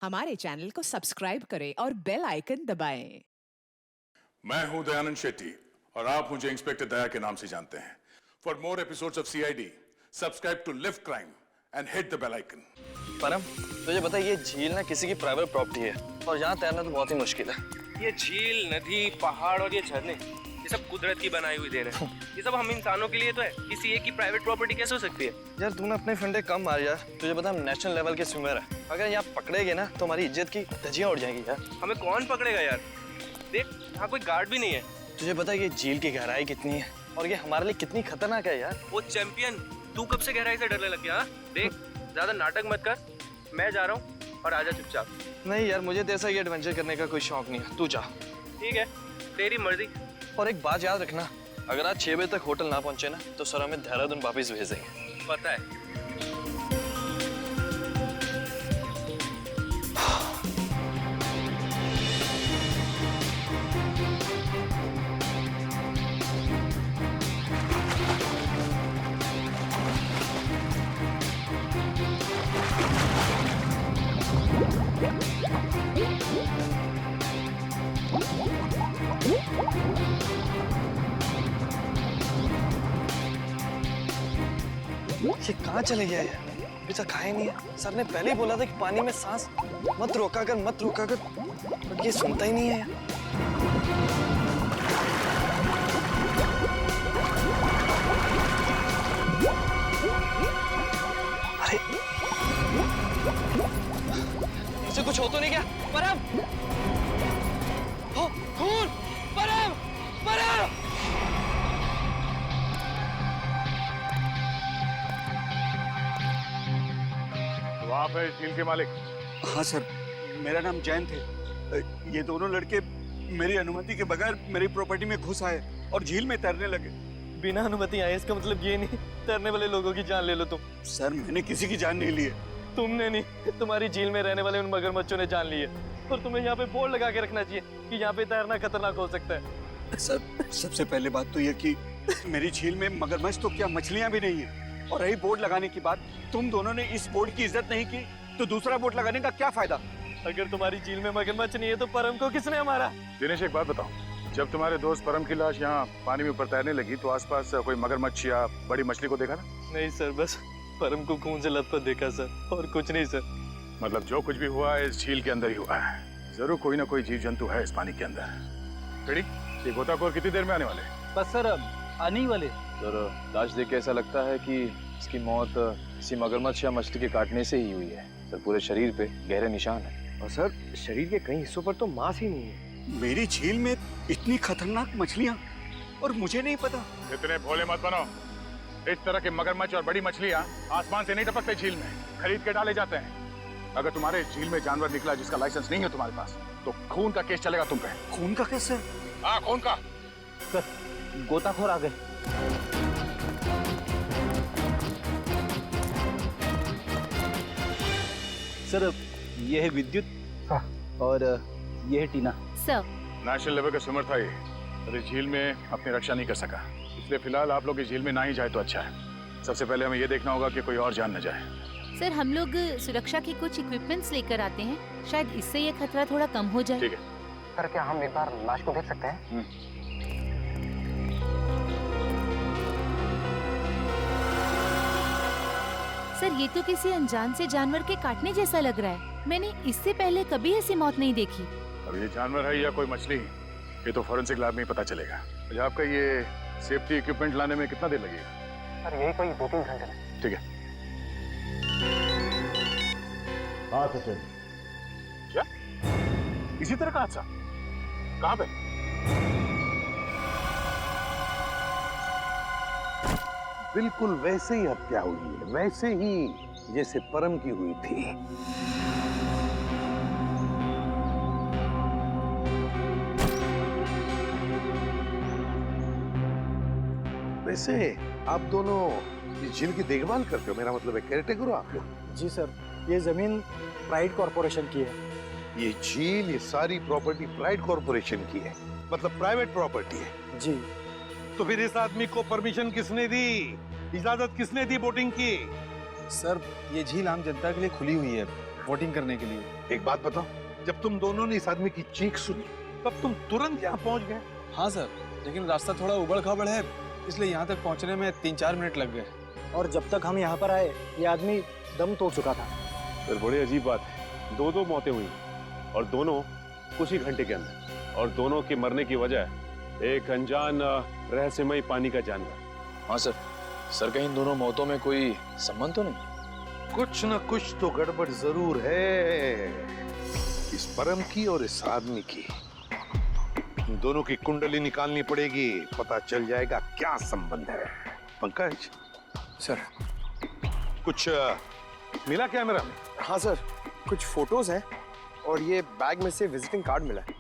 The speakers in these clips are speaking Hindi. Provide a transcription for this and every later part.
हमारे चैनल को सब्सक्राइब करें और बेल आइकन दबाएं। मैं हूं दयानंद शेट्टी और आप मुझे इंस्पेक्टर दया के नाम से जानते हैं। For more episodes of CID subscribe to lift crime and hit the bell icon. Param, तुझे पता है ये झील ना किसी की प्राइवेट प्रॉपर्टी है और यहाँ तैरना तो बहुत ही मुश्किल है। ये झील, नदी, पहाड़ और ये झरने, ये सब कुदरत की बनाई हुई देन है। ये सब हम इंसानों के लिए तो है, किसी एक की प्राइवेट प्रॉपर्टी कैसे हो सकती है? यार तूने अपने फंडे कम मार यार। तुझे पता हम नेशनल लेवल के स्विमर है, अगर यहाँ पकड़ेगे ना तो हमारी इज्जत की धज्जियां उड़ जाएंगी यार। हमें कौन पकड़ेगा यार? देख, यहाँ कोई गार्ड भी नहीं है। तुझे पता है ये झील की गहराई कितनी है और ये हमारे लिए कितनी खतरनाक है यार। वो चैंपियन, तू कब से गहराई से डरने लग गया? देख, ज्यादा नाटक मत कर, मैं जा रहा हूँ और आजा चुपचाप। नहीं यार, मुझे तेरा ये एडवेंचर करने का कोई शौक नहीं है, तू जा। ठीक है, तेरी मर्जी। और एक बात याद रखना, अगर आज 6 बजे तक होटल ना पहुंचे ना तो सर हमें देहरादून वापस भेज देंगे। पता है। ये कहाँ चले गया है? अभी तक खाया नहीं है। सर ने पहले ही बोला था कि पानी में सांस मत रोका कर, बट ये सुनता ही नहीं है यार। अरे इसे कुछ हो तो नहीं क्या? परम! हो, खून! परम! परम! आप है झील के मालिक? हाँ सर, मेरा नाम जैन थे। ये दोनों लड़के मेरी अनुमति के बगैर मेरी प्रॉपर्टी में घुस आए और झील में तैरने लगे। बिना अनुमति आए इसका मतलब ये नहीं तैरने वाले लोगों की जान ले लो तुम। सर, मैंने किसी की जान नहीं ली है। तुमने नहीं, तुम्हारी झील में रहने वाले उन मगरमच्छों ने जान ली है। और तुम्हें यहाँ पे बोर्ड लगा के रखना चाहिए कि यहाँ पे तैरना खतरनाक हो सकता है। सर, सबसे पहले बात तो यह कि मेरी झील में मगरमच्छ तो क्या मछलियां भी नहीं है। और रही बोर्ड लगाने की बात, तुम दोनों ने इस बोर्ड की इज्जत नहीं की तो दूसरा बोर्ड लगाने का क्या फायदा? अगर तुम्हारी झील में मगरमच्छ नहीं है तो परम को किसने मारा? दिनेश, एक बात बताओ, जब तुम्हारे दोस्त परम की लाश यहाँ पानी में ऊपर तैरने लगी तो आसपास कोई मगरमच्छ या बड़ी मछली को देखा ना? नहीं सर, बस परम को खून से लथपथ देखा सर, और कुछ नहीं सर। मतलब जो कुछ भी हुआ है इस झील के अंदर ही हुआ है। जरूर कोई ना कोई जीव जंतु है इस पानी के अंदर। बेड़ी, ये गोताखोर कितनी देर में आने वाले? बस सर, आने ही वाले। सर, लाश देख के ऐसा लगता है कि इसकी मौत किसी मगरमच्छ या मछली के काटने से ही हुई है। सर, पूरे शरीर पे गहरे निशान है। और सर, शरीर के कई हिस्सों पर तो मांस ही नहीं है। मेरी झील में इतनी खतरनाक मछलियां और मुझे नहीं पता। इतने भोले मत बनो। इस तरह के मगरमच्छ और बड़ी मछलियां आसमान से नहीं टपकते झील में, खरीद के डाले जाते हैं। अगर तुम्हारे झील में जानवर निकला जिसका लाइसेंस नहीं है तुम्हारे पास तो खून का केस चलेगा तुम पे। खून का कैसे? हाँ, खून का। सर, गोताखोर आ गए। सर, ये है विद्युत और ये है टीना। सर, नेशनल लेवल का स्विमर था ये, और इस झील में अपनी रक्षा नहीं कर सका, इसलिए फिलहाल आप लोग इस झील में ना ही जाए तो अच्छा है। सबसे पहले हमें ये देखना होगा कि कोई और जान न जाए। सर, हम लोग सुरक्षा के कुछ इक्विपमेंट्स लेकर आते हैं, शायद इससे ये खतरा थोड़ा कम हो जाए। ठीक है। सर, क्या हम एक बार लाश को देख सकते हैं? सर, ये तो किसी अनजान से जानवर के काटने जैसा लग रहा है। मैंने इससे पहले कभी ऐसी मौत नहीं देखी। अब ये जानवर है या कोई मछली, ये तो फॉरेंसिक लैब में ही पता चलेगा। अच्छा, आपका ये सेफ्टी इक्विपमेंट लाने में कितना देर लगेगा? सर, यही कोई 2-3 घंटे। ठीक है। हाँ सचिन। क्या इसी तरह का हादसा? कहाँ पे? बिल्कुल वैसे ही हत्या हुई है, वैसे ही जैसे परम की हुई थी। वैसे आप दोनों इस झील की देखभाल करते हो, मेरा मतलब है केयरटेकर हो आप लोग? जी सर, ये जमीन प्राइड कॉर्पोरेशन की है। ये झील, ये सारी प्रॉपर्टी प्राइड कॉर्पोरेशन की है, मतलब प्राइवेट प्रॉपर्टी है। जी। तो फिर इस आदमी को परमिशन किसने दी, इजाजत किसने दी बोटिंग की? सर, ये झील आम जनता के लिए खुली हुई है, वोटिंग करने के लिए। एक बात बताओ, जब तुम दोनों ने इस आदमी की चीख सुनी तब तुम तुरंत यहाँ पहुंच गए? हाँ सर, लेकिन रास्ता थोड़ा उबड़ खाबड़ है, इसलिए यहाँ तक पहुँचने में 3-4 मिनट लग गए। और जब तक हम यहाँ पर आए ये आदमी दम तोड़ चुका था। फिर बड़ी अजीब बात है, दो मौतें हुई और दोनों कुछ ही घंटे के अंदर, और दोनों के मरने की वजह एक अनजान रहस्यमयी पानी का जानवर। हाँ सर। सर कहीं इन दोनों मौतों में कोई संबंध तो नहीं? कुछ न कुछ तो गड़बड़ जरूर है, इस परम की और इस आदमी की। इन दोनों की कुंडली निकालनी पड़ेगी, पता चल जाएगा क्या संबंध है। पंकज सर, कुछ मिला कैमरा में? हाँ सर, कुछ फोटोज हैं और ये बैग में से विजिटिंग कार्ड मिला है।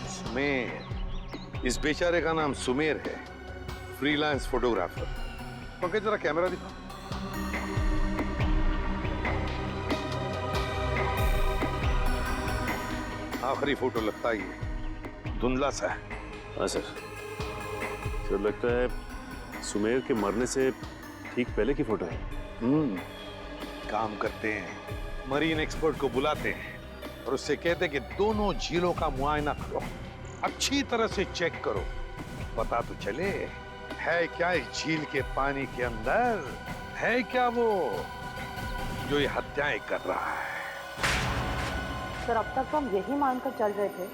सुमेर, इस बेचारे का नाम सुमेर है, फ्रीलांस फोटोग्राफर। पंकज जरा कैमरा दिखाओ। आखिरी फोटो लगता ही है, धुंधला सा है। हाँ सर, सर लगता है सुमेर के मरने से ठीक पहले की फोटो है। काम करते हैं, मरीन एक्सपर्ट को बुलाते हैं और उससे कहते हैं कि दोनों झीलों का मुआयना करो, अच्छी तरह से चेक करो, पता तो चले है क्या इस झील के पानी के अंदर, है क्या वो जो ये हत्याएं कर रहा है। सर, अब तक तो हम यही मानकर चल रहे थे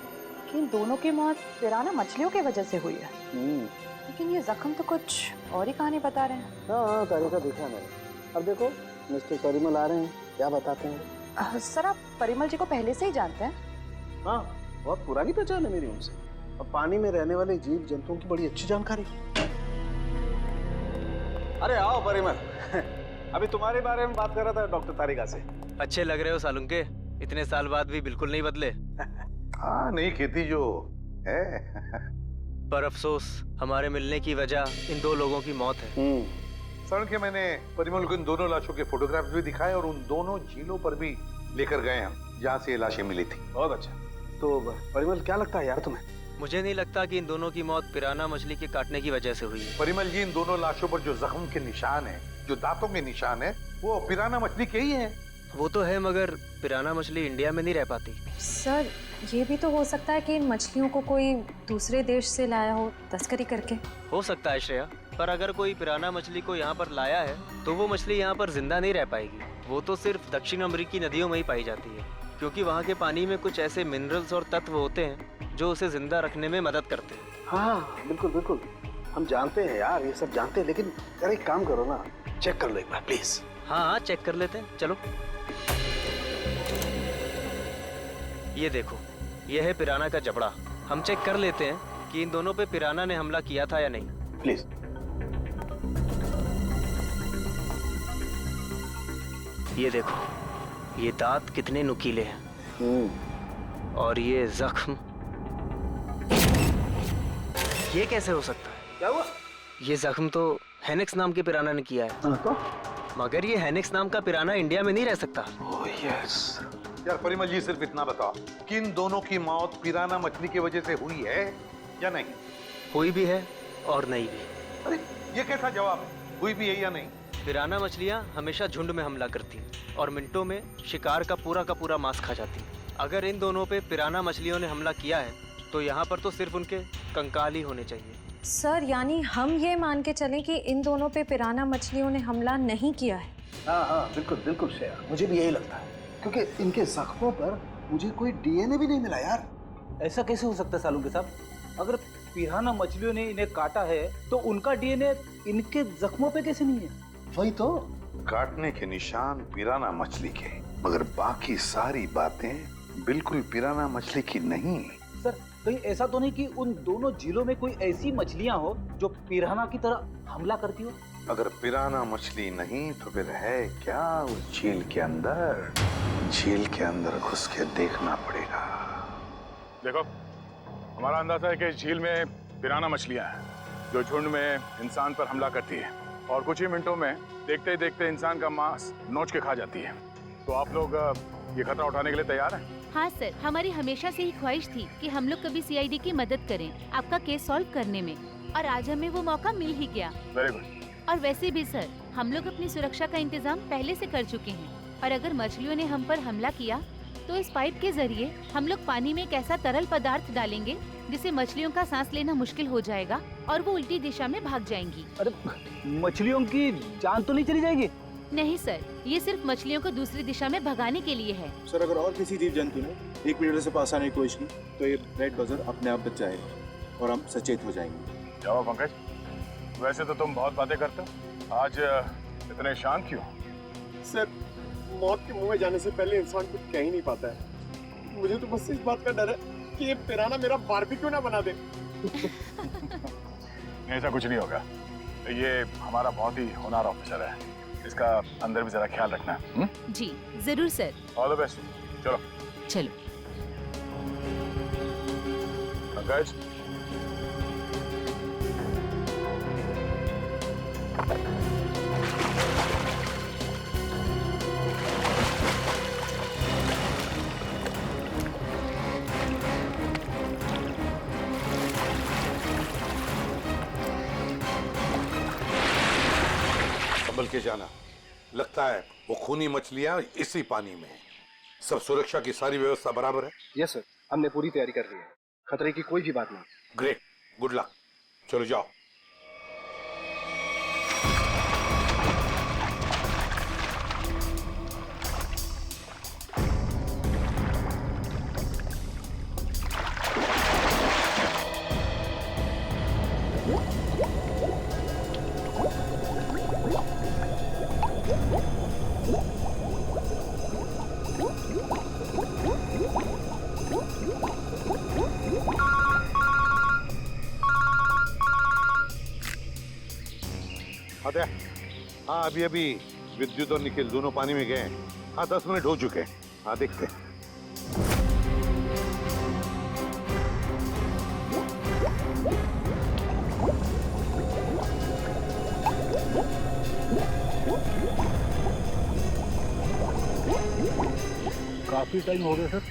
कि इन दोनों की मौत पिराना मछलियों की वजह से हुई है, लेकिन ये जख्म तो कुछ और ही कहानी बता रहे हैं। हाँ, तरीका देखा मैंने। अब देखो मिस्टर परिमल आ रहे हैं, क्या बताते हैं? सर, आप परिमल जी को पहले से ही जानते हैं? हाँ, बहुत पुरानी पहचान है मेरी उनसे। अब पानी में रहने वाले जीव जंतुओं की बड़ी अच्छी जानकारी। अरे आओ परिमल। अभी तुम्हारे बारे में बात कर रहा था डॉक्टर तारिका से। अच्छे लग रहे हो सालुंके, इतने साल बाद भी बिल्कुल नहीं बदले। हाँ, नहीं खेती जो है। पर अफसोस हमारे मिलने की वजह इन दो लोगों की मौत है। सर के मैंने परिमल को इन दोनों लाशों के फोटोग्राफ्स भी दिखाए और उन दोनों झीलों पर भी लेकर गए हम जहाँ से ये लाशें मिली थी। बहुत अच्छा। तो परिमल क्या लगता है यार तुम्हें? मुझे नहीं लगता कि इन दोनों की मौत पिराना मछली के काटने की वजह से हुई है। परिमल जी, इन दोनों लाशों पर जो जख्म के निशान है, जो दांतों के निशान है, वो पिराना मछली के ही हैं। वो तो है, मगर पिराना मछली इंडिया में नहीं रह पाती। सर, ये भी तो हो सकता है कि इन मछलियों को कोई दूसरे देश से लाया हो तस्करी करके। हो सकता है श्रेया, पर अगर कोई पिराना मछली को यहाँ पर लाया है तो वो मछली यहाँ पर जिंदा नहीं रह पाएगी। वो तो सिर्फ दक्षिण अमेरिकी नदियों में ही पाई जाती है, क्योंकि वहाँ के पानी में कुछ ऐसे मिनरल्स और तत्व होते हैं जो उसे जिंदा रखने में मदद करते हैं। हाँ बिल्कुल बिल्कुल, हम जानते हैं यार, ये सब जानते हैं, लेकिन यार एक काम करो ना, चेक कर लो एक बार प्लीज। हाँ, चेक कर लेते हैं, चलो। ये देखो, ये है पिराना का जबड़ा। हम चेक कर लेते हैं कि इन दोनों पे पिराना ने हमला किया था या नहीं। प्लीज। ये देखो, ये दांत कितने नुकीले हैं, और ये जख्म, ये कैसे हो सकता है? क्या हुआ? ये जख्म तो हेनिक्स नाम के पिराना ने किया है। तो? मगर ये हेनिक्स नाम का पिराना इंडिया में नहीं रह सकता। Oh yes. यार परिमल जी, सिर्फ इतना बताओ कि इन दोनों की मौत पिराना मछली की वजह से हुई है या नहीं? हुई भी है और नहीं भी। अरे ये कैसा जवाब है, हुई भी है या नहीं? पिराना मछलियाँ हमेशा झुंड में हमला करती हैं और मिनटों में शिकार का पूरा मांस खा जाती हैं। अगर इन दोनों पे पिराना मछलियों ने हमला किया है तो यहाँ पर तो सिर्फ उनके कंकाल ही होने चाहिए। सर, यानी हम ये मान के चलें कि इन दोनों पे पिराना मछलियों ने हमला नहीं किया है? हाँ हाँ बिल्कुल बिल्कुल श्रेया, मुझे भी यही लगता है, क्योंकि इनके जख्मों पर मुझे कोई डीएनए भी नहीं मिला यार। ऐसा कैसे हो सकता है सालू के साहब? अगर पिराना मछलियों ने इन्हें काटा है तो उनका डीएनए इनके जख्मों पे कैसे नहीं है? वही तो, काटने के निशान पिराना मछली के, मगर बाकी सारी बातें बिल्कुल पिराना मछली की नहीं। सर, कहीं ऐसा तो नहीं कि उन दोनों झीलों में कोई ऐसी मछलियां हो जो पिराना की तरह हमला करती हो? अगर पिराना मछली नहीं तो फिर है क्या उस झील के अंदर? झील के अंदर घुस के देखना पड़ेगा। देखो, हमारा अंदाजा है कि इस झील में पिराना मछलियां हैं जो झुंड में इंसान पर हमला करती है और कुछ ही मिनटों में देखते ही देखते इंसान का मांस नोच के खा जाती है। तो आप लोग ये खतरा उठाने के लिए तैयार हैं? हाँ सर, हमारी हमेशा से ही ख्वाहिश थी कि हम लोग कभी सीआईडी की मदद करें आपका केस सॉल्व करने में, और आज हमें वो मौका मिल ही गया। Very good. और वैसे भी सर, हम लोग अपनी सुरक्षा का इंतजाम पहले से कर चुके हैं। और अगर मछलियों ने हम पर हमला किया तो इस पाइप के जरिए हम लोग पानी में एक ऐसा तरल पदार्थ डालेंगे जिससे मछलियों का सांस लेना मुश्किल हो जाएगा और वो उल्टी दिशा में भाग जाएंगी। अरे मछलियों की जान तो नहीं चली जाएगी? नहीं सर, ये सिर्फ मछलियों को दूसरी दिशा में भगाने के लिए है। सर अगर और किसी जीव जंतु ने 1 मीटर से पास आने की कोशिश की तो ये रेड बजर अपने आप बच जाएगा और हम सचेत हो जाएंगे। जाओ पंकज, वैसे तो तुम बहुत बातें करते हो, आज इतने शांत क्यों? सर मौत के मुंह में जाने से पहले इंसान कुछ कह ही नहीं पाता है। मुझे तो बस इस बात का डर है कि ये पिराना मेरा बारबेक्यू ना बना दे। ऐसा कुछ नहीं होगा, ये हमारा बहुत ही होनहार ऑफिसर है, इसका अंदर भी जरा ख्याल रखना। जी जरूर सर। All the best. चलो चलो। पंकज, संभल के जाना, लगता है वो खूनी मछलियां इसी पानी में हैं। सब सुरक्षा की सारी व्यवस्था बराबर है? यस सर, हमने पूरी तैयारी कर ली है, खतरे की कोई भी बात नहीं। Great, good luck. चलो जाओ। अरे हाँ, अभी अभी विद्युत और निखिल दोनों पानी में गए हैं। हाँ 10 मिनट हो चुके हैं। हाँ देखते हैं। काफी टाइम हो गया सर।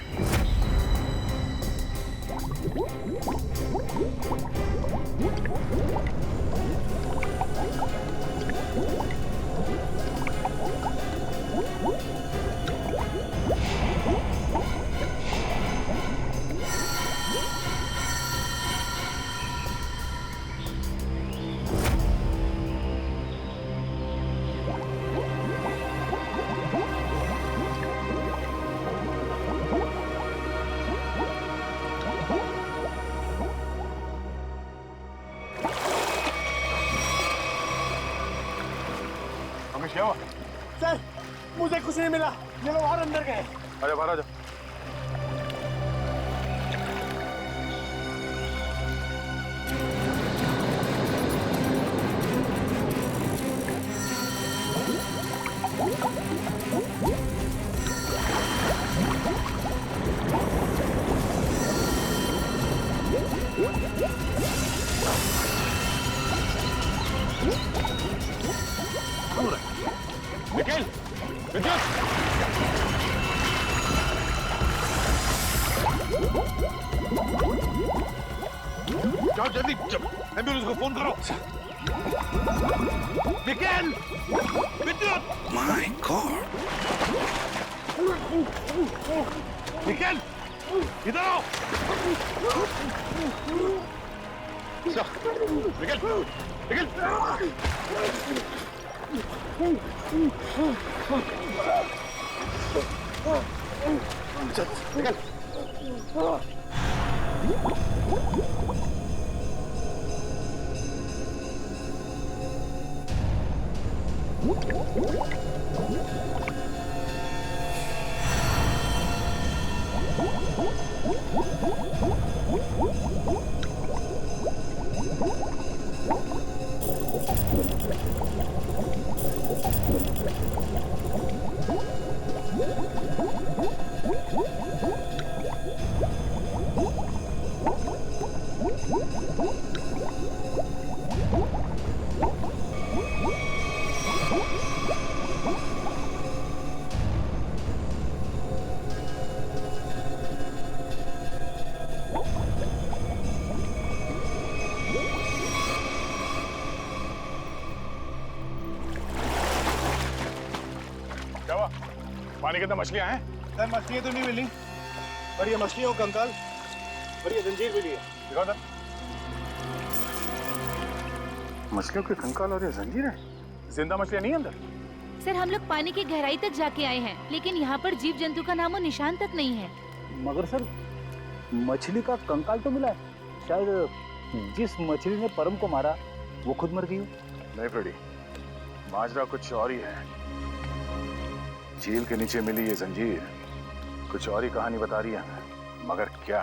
क्या हुआ? सर मुझे कुछ नहीं मिला, ये लोग और अंदर गए। अरे बाहर आ जाओ। निखिल, विद्युत! जाओ जल्दी, एम्बुलेंस को फोन करो। निखिल, विद्युत! My God! निखिल, इधर आओ। निखिल, निखिल! पानी के अंदर मछलियां हैं? सर मछलियां तो नहीं मिली, पर ये मछलियों का कंकाल और ये जंजीर मिली है। दिखाओ सर। मछलियों के कंकाल और ये जंजीर है, जिंदा मछलियां नहीं अंदर? सर हम लोग पानी की गहराई तक जाके आए हैं, लेकिन यहाँ पर जीव जंतु का नामो निशान तक नहीं है। मगर सर मछली का कंकाल तो मिला है, शायद जिस मछली ने परम को मारा वो खुद मर गई हो। नहीं फ्रेडी, माजरा कुछ और ही है। झील के नीचे मिली ये जंजीर कुछ और ही कहानी बता रही है, मगर क्या?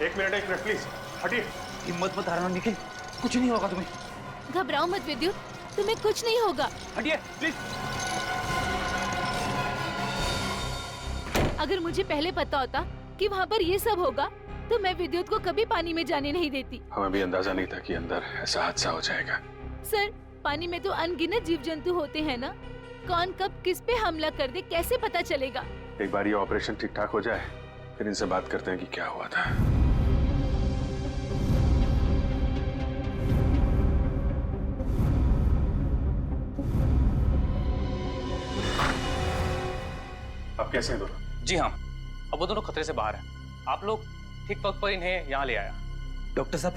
एक मिनट प्लीज हटिए। हिम्मत मत हारना निखिल, कुछ नहीं होगा तुम्हें। घबराओ मत विद्युत, तुम्हें कुछ नहीं होगा। हटिए प्लीज। अगर मुझे पहले पता होता कि वहाँ पर ये सब होगा तो मैं विद्युत को कभी पानी में जाने नहीं देती। हमें भी अंदाजा नहीं था कि अंदर ऐसा हादसा हो जाएगा। सर पानी में तो अनगिनत जीव जंतु होते हैं ना, कौन कब किस पे हमला कर दे कैसे पता चलेगा? एक बार ये ऑपरेशन ठीक ठाक हो जाए फिर इनसे बात करते हैं कि क्या हुआ था। आप कैसे हैं दोनों? जी हाँ, अब वो दोनों खतरे से बाहर हैं। आप लोग ठीक वक्त पर इन्हें यहाँ ले आया। डॉक्टर साहब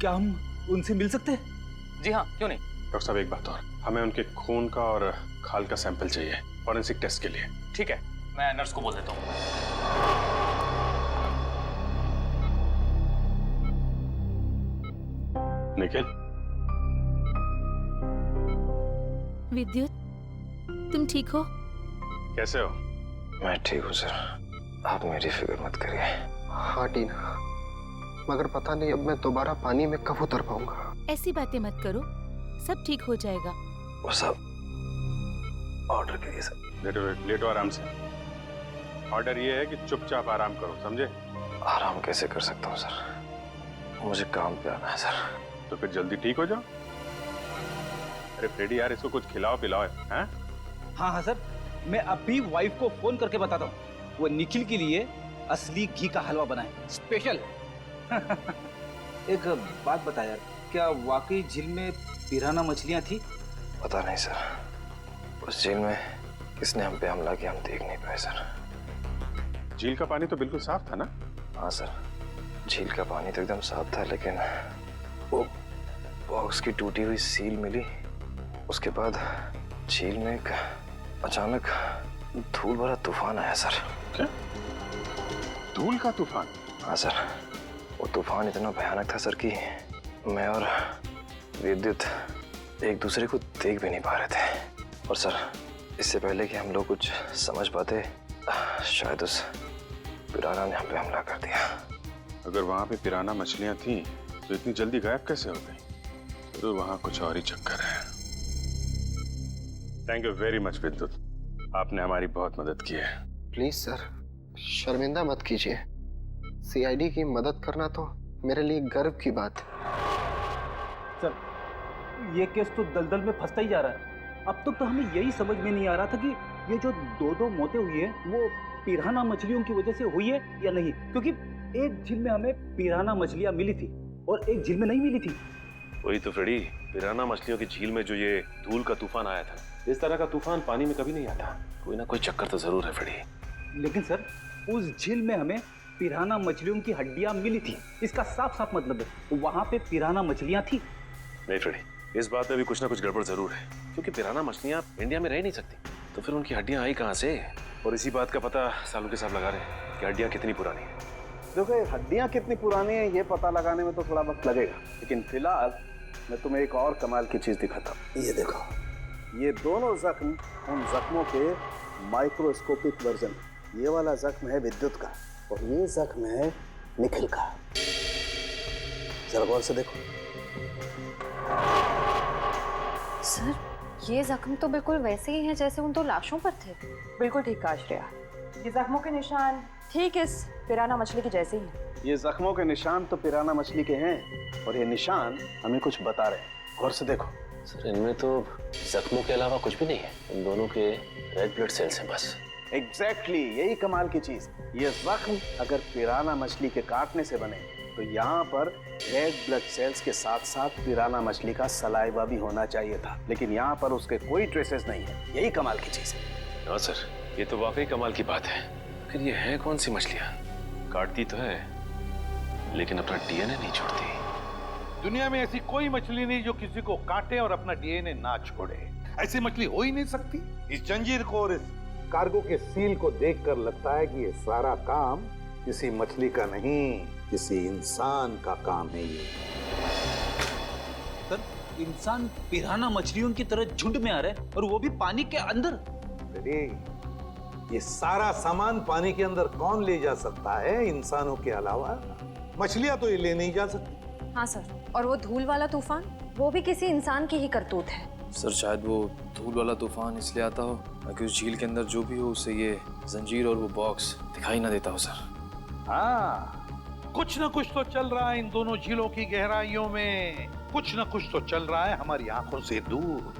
क्या हम उनसे मिल सकते हैं? जी हाँ, क्यों नहीं। डॉक्टर साहब एक बात और, हमें उनके खून का और खाल का सैंपल चाहिए फॉरेंसिक टेस्ट के लिए। ठीक है, मैं नर्स को बोल देता हूँ। निखिल। विद्युत तुम ठीक हो? कैसे हो? मैं ठीक हूँ सर, आप मेरी फिक्र मत करिए। हाँ टीना, मगर पता नहीं अब मैं दोबारा पानी में कब उतर पाऊंगा। ऐसी बातें मत करो, सब ठीक हो जाएगा। वो सब ऑर्डर करिए सर। लेटो आराम से। ऑर्डर ये है कि चुपचाप आराम करो, समझे? आराम कैसे कर सकता हूँ सर, मुझे काम पे आना है सर। तो फिर जल्दी ठीक हो जाओ। अरे फ्रेडी यार, इसको कुछ खिलाओ पिलाओ हैं? हाँ हाँ सर, मैं अभी वाइफ को फोन करके बताता हूँ, वो निखिल के लिए असली घी का हलवा बनाए स्पेशल। एक बात बता यार, क्या वाकई झील में पिराना मछलियाँ थी? पता नहीं सर, उस झील में किसने हम पे हमला किया हम देख नहीं पाए सर। झील का पानी तो बिल्कुल साफ था ना? हाँ सर, झील का पानी तो एकदम साफ था, लेकिन वो बॉक्स की टूटी हुई सील मिली। उसके बाद झील में एक अचानक धूल भरा तूफान आया सर। क्या? धूल का तूफान? हाँ सर, वो तूफान इतना भयानक था सर कि मैं और विद्युत एक दूसरे को देख भी नहीं पा रहे थे। और सर, इससे पहले कि हम लोग कुछ समझ पाते, शायद उस पिराना ने हम पे हमला कर दिया। अगर वहां पे पिराना मछलियां थी तो इतनी जल्दी गायब कैसे हो गई? तो वहां कुछ और ही चक्कर है। थैंक यू वेरी मच विद्युत, आपने हमारी बहुत मदद की है। प्लीज सर, शर्मिंदा मत कीजिए। सीआईडी की मदद करना तो मेरे लिए गर्व की बात है। सर, ये केस तो दलदल में फंसता ही जा रहा है। अब तक तो हमें यही समझ में नहीं आ रहा था कि ये जो दो मौतें हुई है वो पिराना मछलियों की वजह से हुई है या नहीं, क्योंकि एक झील में हमें पिराना मछलियां मिली थी और एक झील में नहीं मिली थी। वही तो फ्रेडी, पिराना मछलियों की झील में जो ये धूल का तूफान आया था, इस तरह का तूफान पानी में कभी नहीं आता। कोई ना कोई चक्कर तो जरूर है फ्रेडी। लेकिन सर, उस झील में हमें पिराना मछलियों की हड्डियां मिली थी, इसका साफ साफ मतलब है वहां पे पिराना मछलियां थी। नहीं फ्रेडी, इस बात में भी कुछ ना कुछ गड़बड़ जरूर है, क्योंकि पिराना मछलियां इंडिया में रह नहीं सकती, तो फिर उनकी हड्डियां आई कहाँ से? और इसी बात का पता सालू के साहब लगा रहे हैं कि हड्डियां कितनी पुरानी है। देखो, हड्डियां कितनी पुरानी है ये पता लगाने में तो थोड़ा वक्त लगेगा, लेकिन फिलहाल मैं तुम्हें एक और कमाल की चीज दिखाता हूँ। ये देखो, ये दोनों जख्म उन जख्मों के माइक्रोस्कोपिक वर्जन। ये वाला जख्म है विद्युत का और ये जख्म है निखिल का। जरा गौर से देखो। सर, ये जख्म तो बिल्कुल वैसे ही हैं जैसे उन दो लाशों पर थे। बिल्कुल ठीक कहा श्रेया, ये जख्मों के निशान ठीक इस पिराना मछली के जैसे ही हैं। ये जख्मों के निशान तो पिराना मछली के हैं और ये निशान हमें कुछ बता रहे हैं। गौर से देखो। सर, इनमें तो जख्मों के अलावा कुछ भी नहीं है, इन दोनों के रेड ब्लड सेल्स हैं बस। एग्जैक्टली, यही कमाल की चीज। ये जख्म अगर पिराना मछली के काटने से बने तो यहाँ पर रेड ब्लड सेल्स के साथ साथ पिराना मछली का सलाइवा भी होना चाहिए था, लेकिन यहाँ पर उसके कोई ट्रेसेस नहीं है। यही कमाल की चीज है। हाँ सर, ये तो वाकई कमाल की बात है। लेकिन ये है कौन सी मछलियां? काटती तो है लेकिन अपना डीएनए नहीं छोड़ती। दुनिया में ऐसी कोई मछली नहीं जो किसी को काटे और अपना डीएनए ना छोड़े। ऐसी मछली हो ही नहीं सकती। इस जंजीर को और इस कार्गो के सील को देखकर लगता है कि ये सारा काम किसी मछली का नहीं, किसी इंसान का काम है। ये सर, इंसान पिराना मछलियों की तरह झुंड में आ रहे हैं और वो भी पानी के अंदर। अरे ये सारा सामान पानी के अंदर कौन ले जा सकता है इंसानों के अलावा? मछलियां तो ये ले नहीं जा सकती। हाँ सर, और वो धूल वाला तूफान, वो भी किसी इंसान की ही करतूत है। सर शायद वो धूल वाला तूफान इसलिए आता हो ताकि उस झील के अंदर जो भी हो उसे ये जंजीर और वो बॉक्स दिखाई ना देता हो सर। हाँ, कुछ ना कुछ तो चल रहा है इन दोनों झीलों की गहराइयों में। कुछ ना कुछ तो चल रहा है हमारी आंखों से दूर।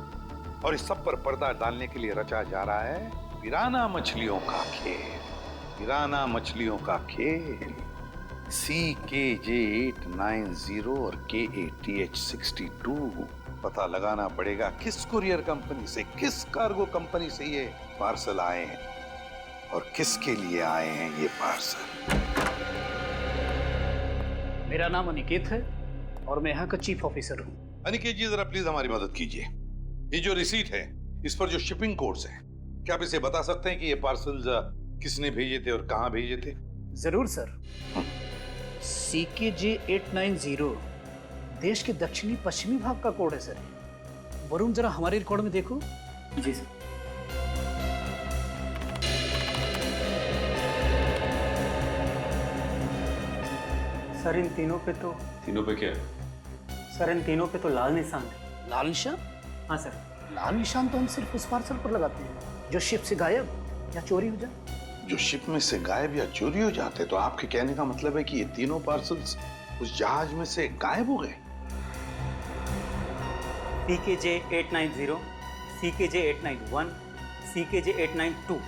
और इस सब पर पर्दा डालने के लिए रचा जा रहा है पिराना मछलियों का खेल। पिराना मछलियों का खेल। CKJ890 और KATH62। पता लगाना पड़ेगा किस कुरियर कंपनी से, किस कार्गो कंपनी से ये पार्सल आए हैं और किसके लिए आए हैं ये पार्सल। मेरा नाम अनिकेत है और मैं यहाँ का चीफ ऑफिसर हूँ। अनिकेत जी, जरा प्लीज हमारी मदद कीजिए। ये जो रिसीट है, इस पर जो शिपिंग कोड्स हैं, क्या आप इसे बता सकते हैं कि ये पार्सल्स किसने भेजे थे और कहाँ भेजे थे? जरूर सर। CKJ890 देश के दक्षिणी पश्चिमी भाग का कोड है सर। वरुण, जरा हमारे रिकॉर्ड में देखो। जी सर। सर इन तीनों पे तो क्या? सर इन तीनों पे तो लाल निशान है। लाल निशान? हाँ सर। लाल निशान तो हम सिर्फ उस पार्सल पर लगाते हैं जो शिप से गायब या चोरी हो जाए। जो शिप में से गायब या चोरी हो जाते, तो आपके कहने का मतलब है कि ये तीनों पार्सल्स उस जहाज में से गायब हो गए? CKJ890, CKJ891, CKJ892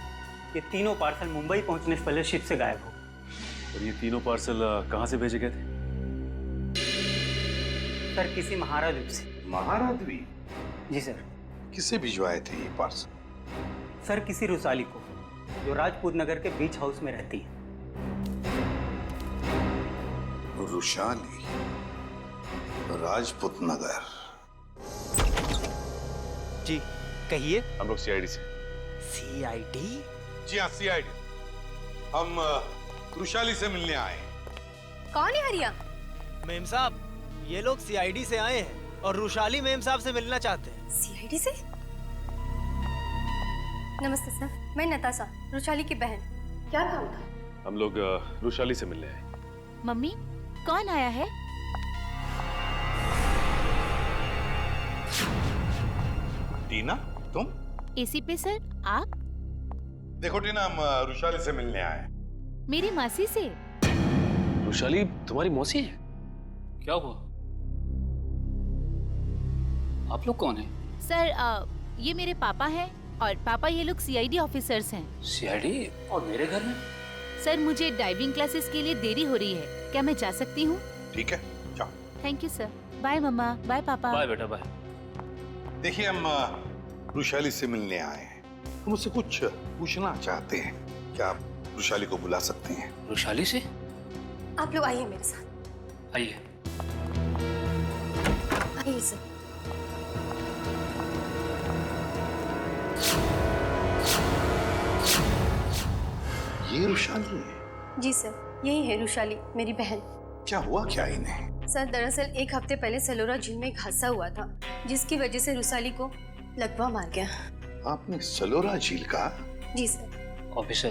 ये तीनों पार्सल मुंबई पहुंचने से पहले शिप से गायब हो। और ये तीनों पार्सल कहाँ से भेजे गए थे? सर किसी महारा द्वीप से। महारा द्वीप? जी सर। किसे भिजवाए थे ये पार्सल? सर किसी रुसाली को, जो राजपूत नगर के बीच हाउस में रहती है। रुशाली, राजपूत नगर। जी कहिए। हम लोग CID से। CID? जी हाँ, CID। हम रुशाली से मिलने आए। कौन है हरिया? मेम साहब, ये लोग CID से आए हैं और रुशाली मेम साहब से मिलना चाहते हैं। CID से? नमस्ते सर, मैं नताशा, रुशाली की बहन। क्या काम था? हम लोग रुशाली से मिलने आए। मम्मी, कौन आया है? टीना, तुम? एसी पे सर, आप? देखो टीना, हम रुशाली से मिलने आए। मेरी मासी से। रुशाली तुम्हारी मौसी है? क्या हुआ? आप लोग कौन हैं? सर ये मेरे पापा हैं और पापा ये लोग CID ऑफिसर्स हैं। CID? और मेरे घर में? सर मुझे डाइविंग क्लासेस के लिए देरी हो रही है, क्या मैं जा सकती हूँ? ठीक है, जाओ। Thank you sir. Bye mamma, bye papa. Bye बेटा, बाय। देखिए, हम रुशाली से मिलने आए हैं। हम उससे कुछ पूछना चाहते हैं। क्या आप रुशाली को बुला सकते हैं? रुशाली से? आप लोग आइए मेरे साथ। आइए। आइए सर। ये रुशाली है? जी सर, यही है रुशाली, मेरी बहन। क्या हुआ क्या इन्हें? सर दरअसल 1 हफ्ते पहले सलोरा झील में एक हादसा हुआ था, जिसकी वजह से रुशाली को लकवा मार गया। आपने सलोरा झील का? जी सर। ऑफिसर,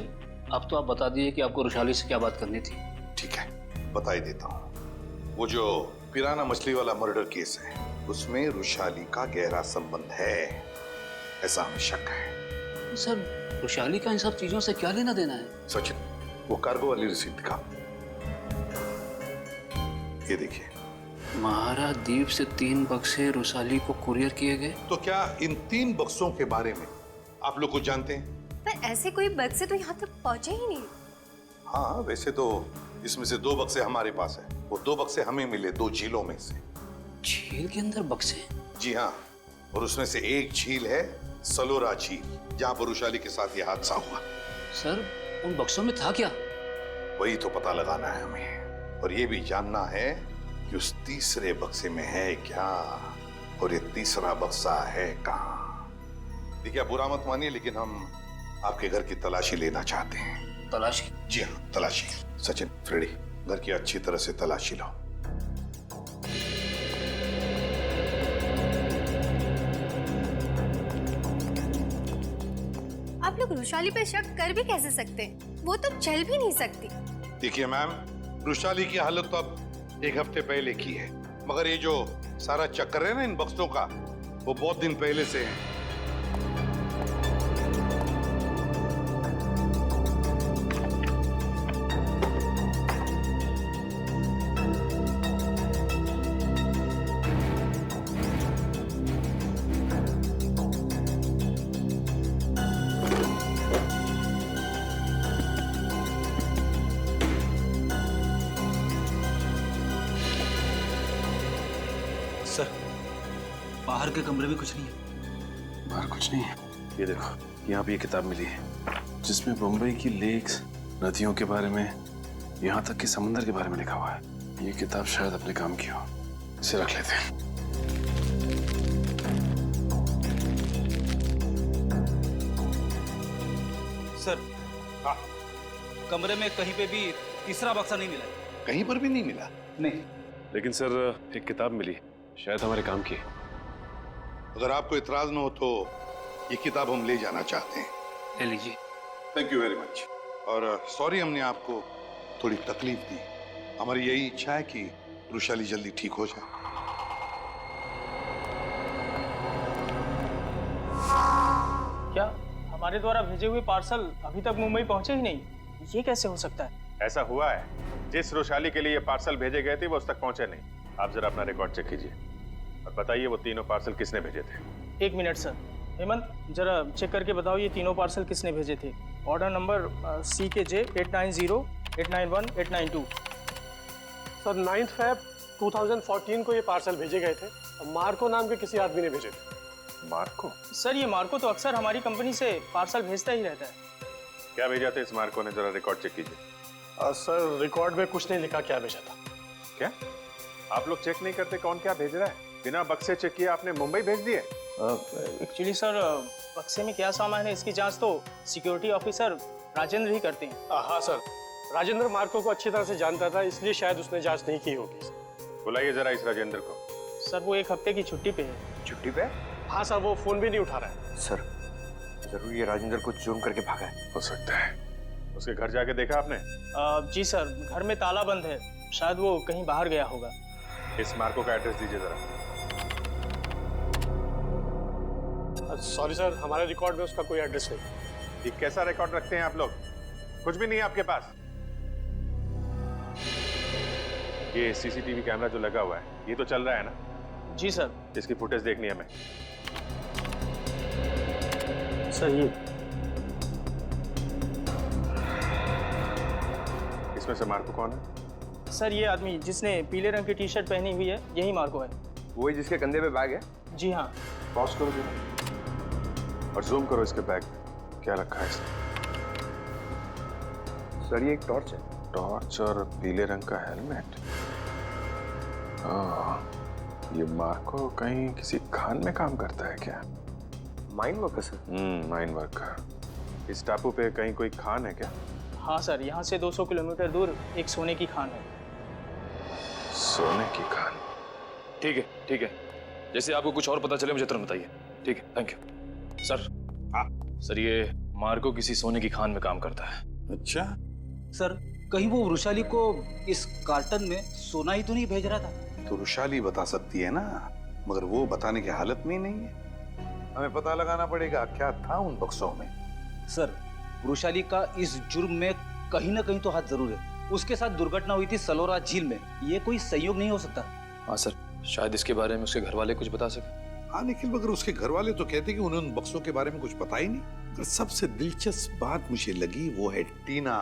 अब तो आप बता दिए कि आपको रुशाली से क्या बात करनी थी। ठीक है, बता ही देता हूँ। वो जो पिराना मछली वाला मर्डर केस है, उसमें रुशाली का गहरा संबंध है, ऐसा हमें शक है। सर, रुशाली का इन सब चीजों से क्या लेना देना है? सचिन, वो कार्गो वाली रिसीट दिखा। ये देखिए। महारा द्वीप से 3 बक्से रुशाली को कुरियर किए गए। तो क्या इन 3 बक्सों के बारे में आप लोग कुछ जानते हैं? पर ऐसे कोई बक्से तो यहाँ तक पहुँचे ही नहीं। हाँ, वैसे तो इसमें से 2 बक्से हमारे पास है। वो 2 बक्से हमें मिले 2 झीलों में से। झील के अंदर बक्से? जी हाँ, और उसमें से एक झील है सलोरा झील, जहां पर वृषाली के साथ यह हादसा हुआ। सर उन बक्सों में था क्या? वही तो पता लगाना है हमें, और ये भी जानना है कि उस तीसरे बक्से में है क्या, और ये तीसरा बक्सा है कहाँ। देखिए, आप बुरा मत मानिए, लेकिन हम आपके घर की तलाशी लेना चाहते हैं। तलाशी? जी हाँ, तलाशी। सचिन, फ्रेडी, घर की अच्छी तरह से तलाशी लो। आप लोग वृषाली पे शक कर भी कैसे सकते हैं? वो तो चल भी नहीं सकती। देखिए मैम, वृषाली की हालत तो अब 1 हफ्ते पहले की है, मगर ये जो सारा चक्कर है ना इन बक्सों का, वो बहुत दिन पहले से है। सर, बाहर के कमरे में कुछ नहीं है। बाहर कुछ नहीं है? ये देखो, यहाँ पे ये किताब मिली है जिसमें बम्बई की लेक्स, नदियों के बारे में, यहाँ तक कि समंदर के बारे में लिखा हुआ है। ये किताब शायद अपने काम की हो, इसे रख लेते हैं। सर, हाँ, कमरे में कहीं पे भी तीसरा बक्सा नहीं मिला। कहीं पर भी नहीं मिला? नहीं। लेकिन सर एक किताब मिली, शायद हमारे काम की। अगर आपको इतराज न हो तो ये किताब हम ले जाना चाहते हैं। ले लीजिए। Thank you very much. और सॉरी हमने आपको थोड़ी तकलीफ दी। हमारी यही इच्छा है कि वृषाली जल्दी ठीक हो जाए। क्या हमारे द्वारा भेजे हुए पार्सल अभी तक मुंबई पहुंचे ही नहीं? ये कैसे हो सकता है? ऐसा हुआ है, जिस वृषाली के लिए ये पार्सल भेजे गए थे वो उस तक पहुंचे नहीं। आप जरा अपना रिकॉर्ड चेक कीजिए और बताइए वो तीनों पार्सल किसने भेजे थे। 1 मिनट सर। हेमंत, जरा चेक करके बताओ ये तीनों पार्सल किसने भेजे थे। Order number CKJ 890, 891, 892। Sir 9 Feb 2014 को ये पार्सल भेजे गए थे और मार्को नाम के किसी आदमी ने भेजे थे। मार्को? सर ये मार्को तो अक्सर हमारी कंपनी से पार्सल भेजता ही रहता है। क्या भेजा था इस मार्को ने, जरा रिकॉर्ड चेक कीजिए। सर रिकॉर्ड में कुछ नहीं लिखा क्या भेजा था। क्या आप लोग चेक नहीं करते कौन क्या भेज रहा है? बिना बक्से चेक किए आपने मुंबई भेज दिए? एक्चुअली सर, बक्से में क्या सामान है इसकी जांच तो सिक्योरिटी ऑफिसर राजेंद्र ही करते हैं। हाँ सर, राजेंद्र मार्को को अच्छी तरह से जानता था, इसलिए शायद उसने जांच नहीं की होगी। बुलाइए जरा इस राजेंद्र को। सर वो 1 हफ्ते की छुट्टी पे है। छुट्टी पे? हाँ सर, वो फोन भी नहीं उठा रहा है। सर, जरूर ये राजेंद्र को चूम करके भागा है। हो सकता है। उसके घर जाके देखा आपने? जी सर, घर में ताला बंद है, शायद वो कहीं बाहर गया होगा। इस मार्को का एड्रेस दीजिए जरा। सॉरी सर, हमारे रिकॉर्ड में उसका कोई एड्रेस नहीं। ये कैसा रिकॉर्ड रखते हैं आप लोग? कुछ भी नहीं है आपके पास? ये CCTV कैमरा जो लगा हुआ है, ये तो चल रहा है ना? जी सर। इसकी फुटेज देखनी है हमें। सर ये इसमें से मार्को कौन है? सर ये आदमी जिसने पीले रंग की टी-शर्ट पहनी हुई है, यही मार्को है। वही जिसके कंधे पे बैग है? जी हाँ। पॉज करो जरा और जूम करो इसके बैग में क्या रखा है इसने। सर ये एक टॉर्च है। टॉर्च और पीले रंग का हेलमेट। ये मार्को कहीं किसी खान में काम करता है क्या? Mine worker sir? Mine worker. इस टापू पे कहीं कोई खान है क्या? हाँ सर, यहाँ से 200 किलोमीटर दूर एक सोने की खान है। सोने की खान? ठीक है, ठीक है। जैसे आपको कुछ और पता चले मुझे तुरंत बताइए। ठीक है, थैंक यू। सर, सर ये मार्को किसी सोने की खान में काम करता है। अच्छा सर, कहीं वो वृषाली को इस कार्टन में सोना ही तो नहीं भेज रहा था? तो वृषाली बता सकती है ना, मगर वो बताने की हालत में ही नहीं है। हमें पता लगाना पड़ेगा क्या था उन बक्सों में। सर, वृषाली का इस जुर्म में कहीं ना कहीं तो हाथ जरूर है। उसके साथ दुर्घटना हुई थी सलोरा झील में, ये कोई संयोग नहीं हो सकता। हाँ सर, शायद इसके बारे में उसके घर वाले कुछ बता सके। हाँ निखिल, मगर उसके घर वाले तो कहते कि उन्हें उन बक्सों के बारे में कुछ पता ही नहीं। मगर सबसे दिलचस्प बात मुझे लगी वो है टीना,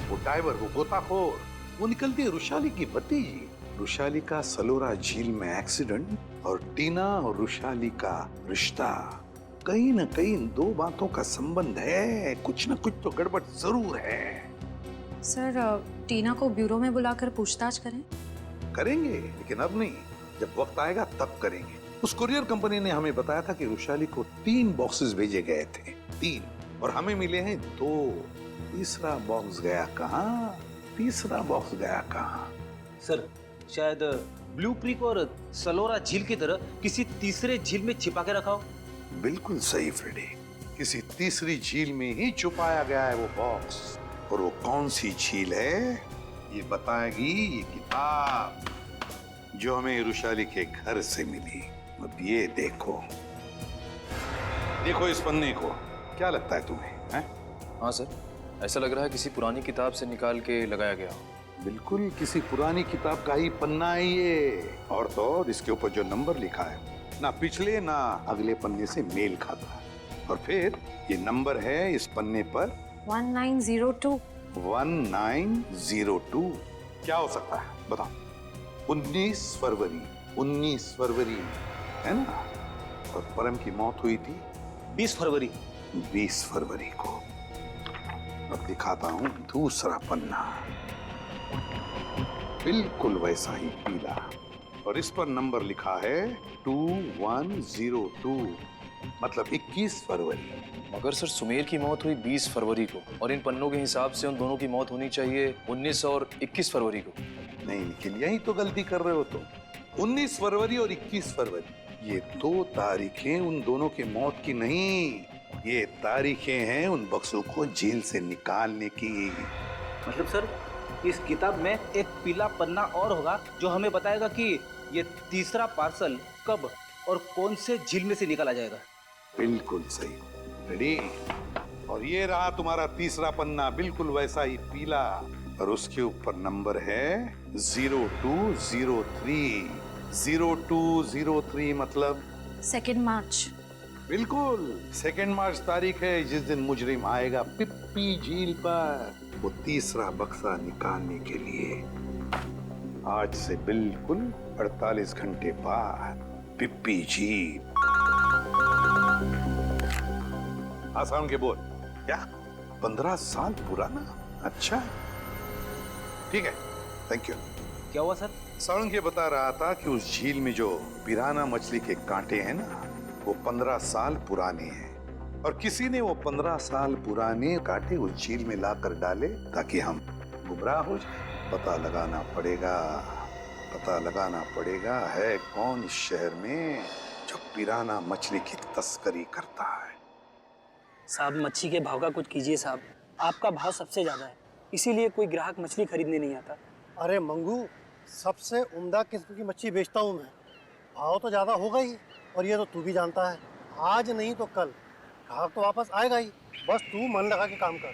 वो डाइवर, वो गोताखोर। वो निकलती है वृषाली की भतीजी। वृषाली का सलोरा झील में एक्सीडेंट और टीना और रुशाली का रिश्ता, कहीं ना कहीं इन दो बातों का संबंध है। कुछ ना कुछ तो गड़बड़ जरूर है। सर टीना को ब्यूरो में बुलाकर पूछताछ करें? करेंगे, लेकिन अब नहीं, जब वक्त आएगा तब करेंगे। उस कुरियर कंपनी ने हमें बताया था कि रुशाली को 3 बॉक्सेस भेजे गए थे, 3, और हमें मिले हैं 2। तीसरा बॉक्स गया कहाँ? तीसरा बॉक्स गया कहाँ? सर शायद ब्लू क्रीक और सलोरा झील की तरह किसी तीसरे झील में छिपा के रखा हो। बिल्कुल सही फ्रेडी, किसी तीसरी झील में ही छुपाया गया है वो बॉक्स। और वो कौन सी झील है ये बताएगी ये किताब जो हमें रुशाली के घर से मिली। अब ये देखो, देखो इस पन्ने को, क्या लगता है तुम्हें? हैं? हाँ सर, ऐसा लग रहा है किसी पुरानी किताब से निकाल के लगाया गया हो। बिल्कुल किसी पुरानी किताब का ही पन्ना है ये। और तो और इसके ऊपर जो नंबर लिखा है ना पिछले ना अगले पन्ने से मेल खाता है। और फिर ये नंबर है इस पन्ने पर 1902। 1902 क्या हो सकता है बताओ? 19 फरवरी, 19 फरवरी है ना? और परम की मौत हुई थी 20 फरवरी। 20 फरवरी को। अब दिखाता हूं दूसरा पन्ना, बिल्कुल वैसा ही पीला, और इस पर नंबर लिखा है 2102, मतलब 21 फरवरी। मगर सर सुमेर की मौत हुई 20 फरवरी को, और इन पन्नों के हिसाब से उन दोनों की मौत होनी चाहिए 19 और 21 फरवरी को। नहीं निखिल, यही तो गलती कर रहे हो तुम। 19 फरवरी और 21 फरवरी ये 2 तारीखें उन दोनों की मौत की नहीं, ये तारीखें हैं उन बक्सों को जेल से निकालने की। मतलब सर इस किताब में एक पीला पन्ना और होगा जो हमें बताएगा कि ये तीसरा पार्सल कब और कौन से झील में से निकाला जाएगा। बिल्कुल सही, रेडी। और ये रहा तुम्हारा तीसरा पन्ना, बिल्कुल वैसा ही पीला, और उसके ऊपर नंबर है 0203। 0203 मतलब 2 मार्च। बिल्कुल 2 मार्च तारीख है जिस दिन मुजरिम आएगा पिप्पी झील पर वो तीसरा बक्सा निकालने के लिए। आज से बिल्कुल 48 घंटे बाद पिप्पी झील। आसान के बोल क्या? 15 साल पुराना? अच्छा ठीक है, थैंक यू। क्या हुआ सर? सारंग ये बता रहा था कि उस झील में जो पिराना मछली के कांटे हैं ना, वो 15 साल पुराने हैं, और किसी ने वो 15 साल पुराने कांटे उस झील में लाकर डाले ताकि हम गुमराह हो जाए। पता लगाना पड़ेगा, पता लगाना पड़ेगा है कौन इस शहर में जो पिराना मछली की तस्करी करता है। साहब मच्छी के भाव का कुछ कीजिए साहब, आपका भाव सबसे ज्यादा है, इसीलिए कोई ग्राहक मछली खरीदने नहीं आता। अरे मंगू, सबसे उम्दा किस्म की मच्छी बेचता हूँ मैं, भाव तो ज़्यादा होगा ही, और ये तो तू भी जानता है, आज नहीं तो कल ग्राहक तो वापस आएगा ही, बस तू मन लगा के काम कर।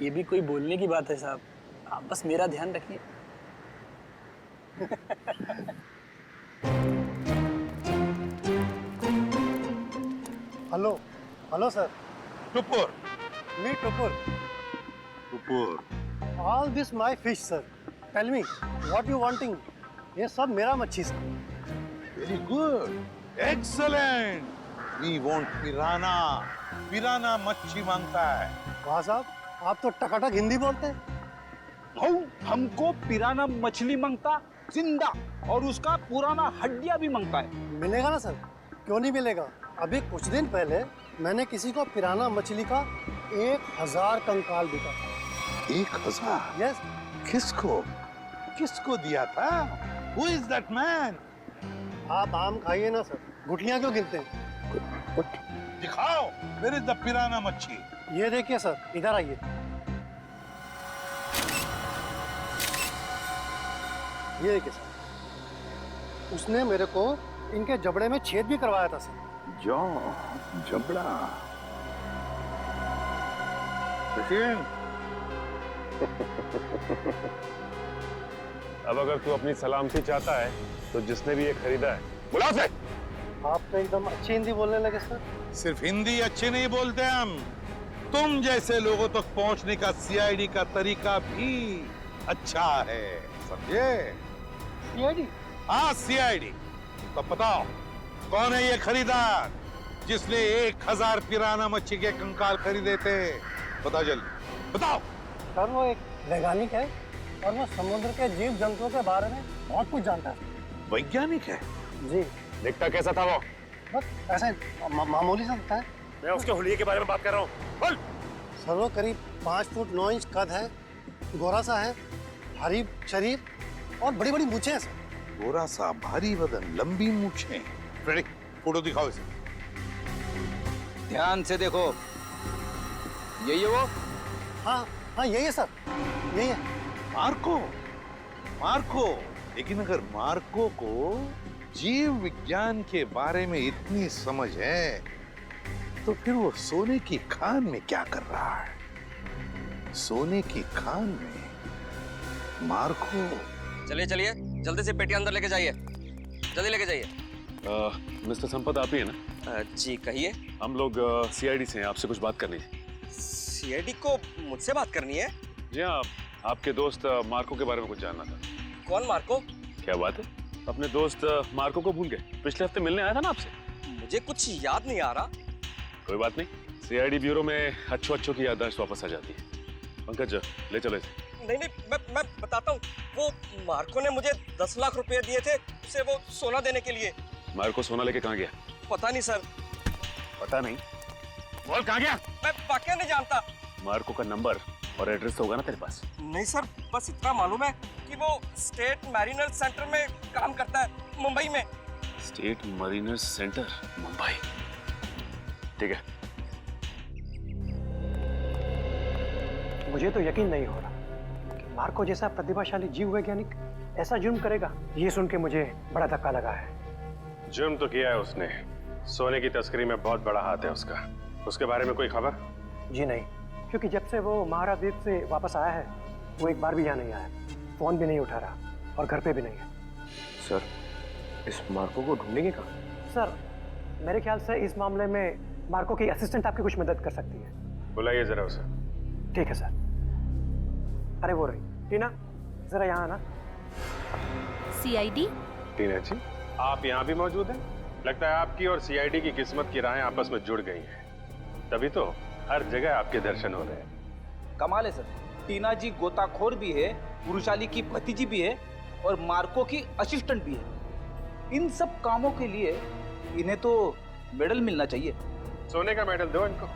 ये भी कोई बोलने की बात है साहब, आप बस मेरा ध्यान रखिए। Hello hello sir. Tupur. Me Tupur. Tupur. All this my fish sir, tell me what you wanting. ये सब मेरा मच्छी सर। Very good, excellent. We want piranha, piranha मच्छी मांगता है। वाह साहब, आप तो टकाटक हिंदी बोलते हैं। हमको पिराना मछली मांगता जिंदा, और उसका पुराना हड्डियां भी मांगता है। मिलेगा ना सर, क्यों नहीं मिलेगा। अभी कुछ दिन पहले मैंने किसी को पिराना मछली का 1000 कंकाल दिया था। 1000? यस। किसको किसको दिया था? Who is that man? आप आम खाइए ना सर, गुठलियां क्यों गिनते हैं? दिखाओ, where is the पिराना मच्छी? ये देखिए सर, इधर आइए। ये देखिए सर, उसने मेरे को इनके जबड़े में छेद भी करवाया था सर। जबड़ा। सचिन। अब अगर तू अपनी सलामती चाहता है तो जिसने भी ये खरीदा है बुला से। आप तो एकदम अच्छी हिंदी बोलने लगे सर। सिर्फ हिंदी अच्छी नहीं बोलते हम, तुम जैसे लोगों तक पहुंचने का सीआईडी का तरीका भी अच्छा है, समझे? सीआईडी? हाँ सीआईडी। तो बताओ कौन है ये खरीदार जिसने 1000 पिराना मच्छी के कंकाल खरीदे थे? बताओ जल्दी, बताओ। सर वो एक वैज्ञानिक है और वो समुद्र के जीव जंतुओं के बारे में बहुत कुछ जानता है। वैज्ञानिक है? जी। दिखता कैसा था वो? बस ऐसे मामूली सा दिखता है। मैं उसके हुलिये के बारे में बात कर रहा हूँ। बोल। सर वो करीब 5 फुट 9 इंच कद है, गोरा सा है, भारी शरीर और बड़ी बड़ी मूछें हैं सर। गोरा सा, भारी बदन, लंबी मूछें। फ्रेडी, फोटो दिखाओ इसे। ध्यान से देखो, यही है वो? हाँ हाँ यही है सर, यही है। Marco, Marco. लेकिन अगर मार्को को जीव विज्ञान के बारे में इतनी समझ है तो फिर वो सोने की खान में क्या कर रहा है? सोने की खान में मार्को। चलिए चलिए, जल्दी से पेटी अंदर लेके जाइए, जल्दी लेके जाइए। मिस्टर संपत आप ही है ना? जी कहिए। हम लोग सीआईडी से हैं, आपसे कुछ बात करनी है। सीआईडी को मुझसे बात करनी है? जी हाँ, आपके दोस्त मार्को के बारे में कुछ जानना था। कौन मार्को? क्या बात है, अपने दोस्त मार्को को भूल गए? पिछले हफ्ते मिलने आया था ना आपसे। मुझे कुछ याद नहीं आ रहा। कोई बात नहीं, सीआईडी ब्यूरो में अच्छों की याददाश्त वापस आ जाती है। पंकज ले चलो इसे। नहीं नहीं, मैं बताता हूँ। वो मार्को ने मुझे 10 लाख रुपए दिए थे उसे वो सोना देने के लिए। मार्को सोना लेके कहाँ गया? पता नहीं सर। पता नहीं? बोल कहाँ गया? मैं वाकई नहीं जानता। मार्को का नंबर और एड्रेस तो होगा ना तेरे पास? नहीं सर, बस इतना मालूम है कि वो स्टेट मैरिनर सेंटर में काम करता है, मुंबई में। State Mariner centre, Mumbai. ठीक है। मुझे तो यकीन नहीं हो रहा कि मार्को जैसा प्रतिभाशाली जीव वैज्ञानिक ऐसा जुर्म करेगा। ये सुन के मुझे बड़ा धक्का लगा है। जुर्म तो किया है उसने, सोने की तस्करी में बहुत बड़ा हाथ है उसका। उसके बारे में कोई खबर? जी नहीं, क्योंकि जब से वो महाराद्वीप से वापस आया है वो एक बार भी यहाँ नहीं आया, फोन भी नहीं उठा रहा और घर पे भी नहीं है। सर, इस मार्को को ढूंढेंगे कहाँ? सर, मेरे ख्याल से इस मामले में मार्को की असिस्टेंट आपकी कुछ मदद कर सकती है। बुलाइए जरा उसे। ठीक है सर। अरे वो रही टीना, जरा यहाँ आना। सीआईडी? टीना जी, आप यहाँ भी मौजूद हैं? लगता है आपकी और सीआईडी की किस्मत की राहें आपस में जुड़ गई हैं। तभी तो हर जगह आपके दर्शन हो रहे हैं। कमाल है सर, टीना जी गोताखोर भी है, पुरुषाली की भतीजी भी है और मार्को की असिस्टेंट भी है। इन सब कामों के लिए इन्हें तो मेडल मिलना चाहिए। सोने का मेडल दो इनको।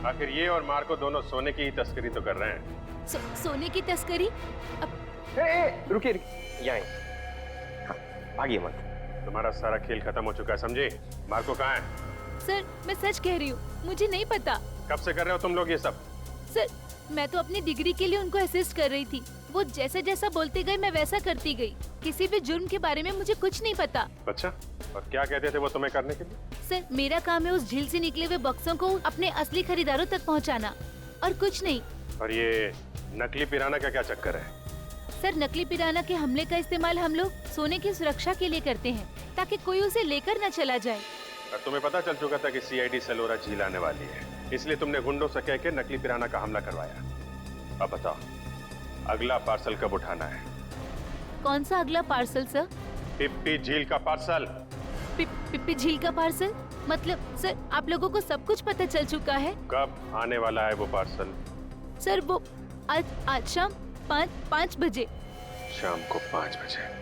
आखिर ये और मार्को दोनों सोने की तस्करी तो कर रहे हैं। सोने की तस्करी? रुकिए, यहाँ भागिए मत। तुम्हारा सारा खेल खत्म हो चुका है, समझे? मार्को कहाँ है? सर, मैं सच कह रही हूँ, मुझे नहीं पता। कब से कर रहे हो तुम लोग ये सब? सर, मैं तो अपनी डिग्री के लिए उनको असिस्ट कर रही थी। वो जैसा जैसा बोलते गए मैं वैसा करती गई। किसी भी जुर्म के बारे में मुझे कुछ नहीं पता। अच्छा, और क्या कहते थे वो तुम्हें करने के लिए? सर, मेरा काम है उस झील से निकले हुए बक्सों को अपने असली खरीदारों तक पहुंचाना, और कुछ नहीं। और ये नकली पिराना का क्या चक्कर है? सर, नकली पिराना के हमले का इस्तेमाल हम लोग सोने की सुरक्षा के लिए करते हैं, ताकि कोई उसे लेकर न चला जाए। और तुम्हें पता चल चुका था कि सीआईडी सेलोरा झील आने वाली है, इसलिए तुमने गुंडों से कह के नकली पिराना का हमला करवाया। अब बताओ, अगला पार्सल कब उठाना है? कौन सा अगला पार्सल सर? पिप्पी झील का पार्सल। पिप्पी झील का पार्सल? मतलब सर, आप लोगों को सब कुछ पता चल चुका है? कब आने वाला है वो पार्सल? सर, वो आज शाम 5 बजे। शाम को 5 बजे।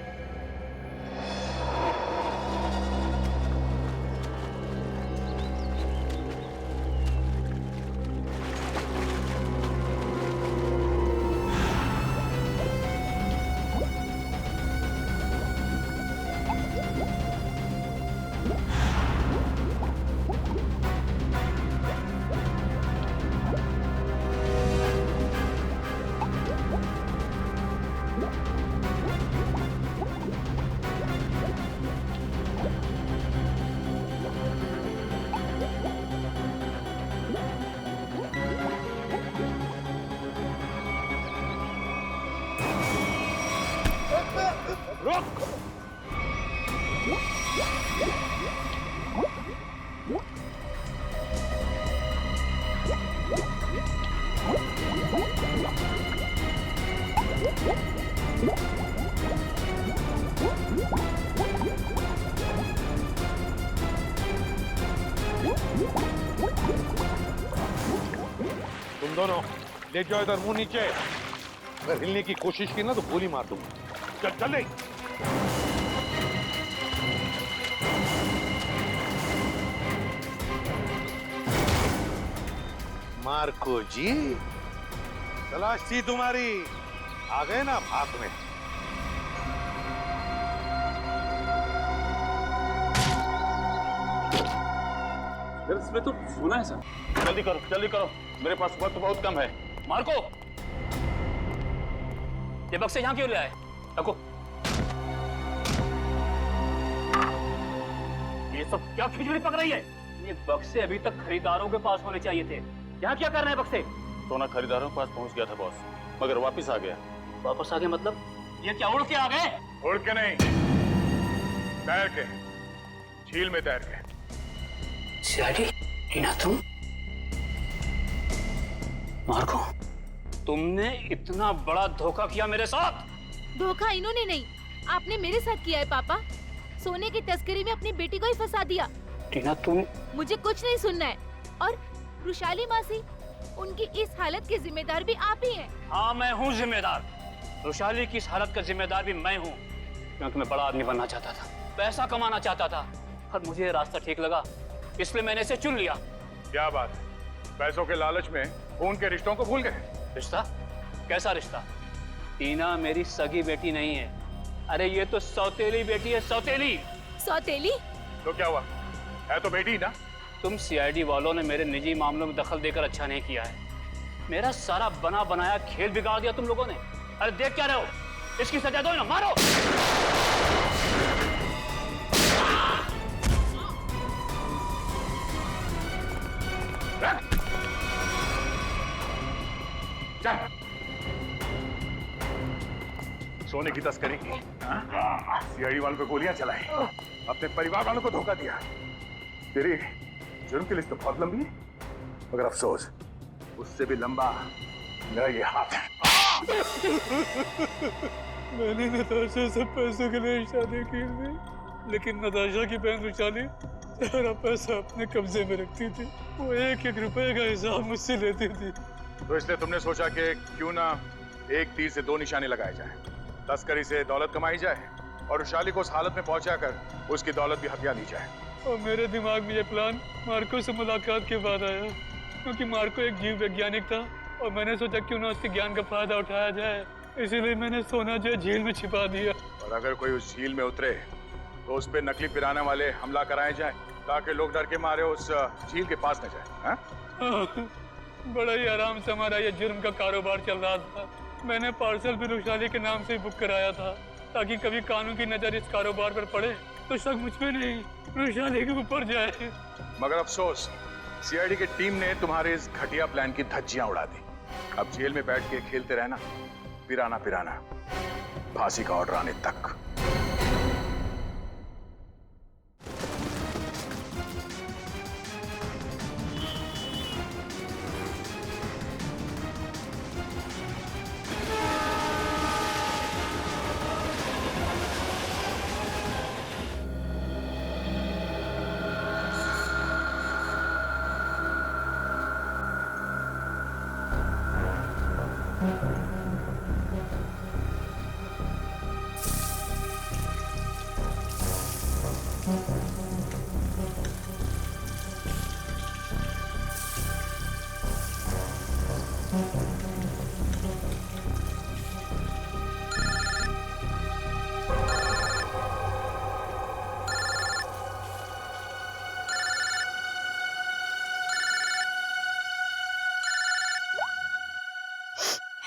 दोनों ले जाओ इधर, मुंह नीचे। अगर हिलने की कोशिश की ना तो गोली मार दूंगा। चल चल ले। मार्को जी, तलाश थी तुम्हारी, आ गए ना भाग में। इसमें तो सोना है सर। जल्दी करो, मेरे पास वक्त बहुत कम है। मार्को, ये बक्से यहाँ क्यों ले आए? रखो। ये सब क्या खिचड़ी पक रही है? ये बक्से अभी तक खरीदारों के पास होने चाहिए थे। यहाँ क्या कर रहे हैं बक्से? सोना खरीदारों के पास पहुंच गया था बॉस, मगर वापस आ गया। वापस आ गए मतलब? ये क्या उड़ के आ गए? उड़ के नहीं, तैर के, झील में तैर के। सीआईडी, टीना तुम? मार्को, तुमने इतना बड़ा धोखा किया मेरे साथ? धोखा इन्होंने नहीं, आपने मेरे साथ किया है पापा। सोने की तस्करी में अपनी बेटी को ही फंसा दिया। टीना तुम? मुझे कुछ नहीं सुनना है। और रुशाली मासी, उनकी इस हालत के जिम्मेदार भी आप ही हैं। हाँ, मैं हूँ जिम्मेदार। रुशाली की इस हालत का जिम्मेदार भी मैं हूँ, क्योंकि मैं बड़ा आदमी बनना चाहता था, पैसा कमाना चाहता था, और मुझे ये रास्ता ठीक लगा, इसलिए मैंने इसे चुन लिया। क्या बात है, पैसों के लालच में खून के रिश्तों को भूल गए? रिश्ता? कैसा रिश्ता? टीना मेरी सगी बेटी नहीं है। अरे ये तो सौतेली बेटी है, सौतेली। सौतेली? तो क्या हुआ, है तो बेटी ना। तुम सीआईडी वालों ने मेरे निजी मामलों में दखल देकर अच्छा नहीं किया है। मेरा सारा बना बनाया खेल बिगाड़ दिया तुम लोगों ने। अरे देख क्या रहे हो, इसकी सजा दो ना, मारो। सोने की तस्करी की, सीआईडी वालों पे गोलियां चलाई, अपने परिवार वालों को धोखा दिया। तेरी जुर्म की लिस्ट तो बहुत लंबी है, मगर अफसोस उससे भी लंबा मेरा ये हाथ है। मैंने नताशा से पैसों के लिए शादी की थी, लेकिन नताशा की बहन रुशाली सारा पैसा अपने कब्जे में रखती थी। वो एक एक रुपए का हिसाब मुझसे लेती थी। तो इसलिए तुमने सोचा कि क्यों ना एक तीर से दो निशाने लगाए जाएं। तस्करी से दौलत कमाई जाए और रुशाली को उस हालत में पहुंचाकर उसकी दौलत भी हथिया ली जाए। और मेरे दिमाग में ये प्लान मार्को से मुलाकात के बाद आया, क्योंकि मार्को एक जीव वैज्ञानिक था और मैंने सोचा क्यों ना उसके ज्ञान का फायदा उठाया जाए, इसीलिए मैंने सोना जो झील में छिपा दिया। और अगर कोई उस झील में उतरे तो उस पे नकली पिराना वाले हमला कराए जाए, ताकि लोग डर के मारे उस झील के पास न जाए। हाँ? बड़ा ही आराम से हमारा ये जुर्म का कारोबार चल रहा था। मैंने पार्सल भी रुशाली के नाम से बुक कराया था, ताकि कभी कानून की नजर इस कारोबार पर पड़े तो शक मुझ पे नहीं, रुशाली के ऊपर जाए। मगर अफसोस, सीआईडी की टीम ने तुम्हारे इस घटिया प्लान की धज्जियां उड़ा दी। अब जेल में बैठ के खेलते रहना, पिराना पिराना, फांसी का ऑर्डर आने तक।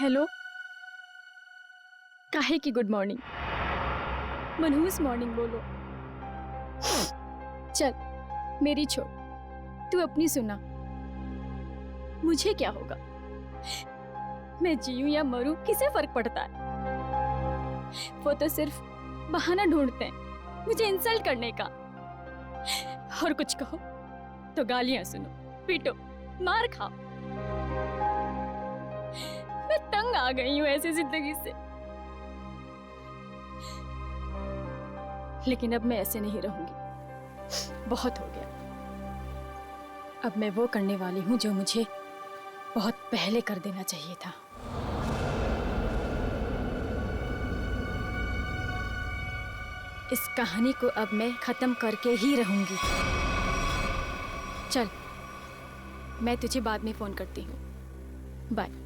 हेलो, काहे की गुड मॉर्निंग, मनहूस मॉर्निंग बोलो। चल मेरी छोड़, तू अपनी सुना। मुझे क्या होगा, मैं जीऊं या मरूं किसे फर्क पड़ता है। वो तो सिर्फ बहाना ढूंढते हैं मुझे इंसल्ट करने का। और कुछ कहो तो गालियां सुनो, पीटो, मार खाओ। मैं तंग आ गई हूं ऐसी जिंदगी से, लेकिन अब मैं ऐसे नहीं रहूंगी। बहुत हो गया। अब मैं वो करने वाली हूं जो मुझे बहुत पहले कर देना चाहिए था। इस कहानी को अब मैं खत्म करके ही रहूंगी। चल, मैं तुझे बाद में फोन करती हूँ। बाय।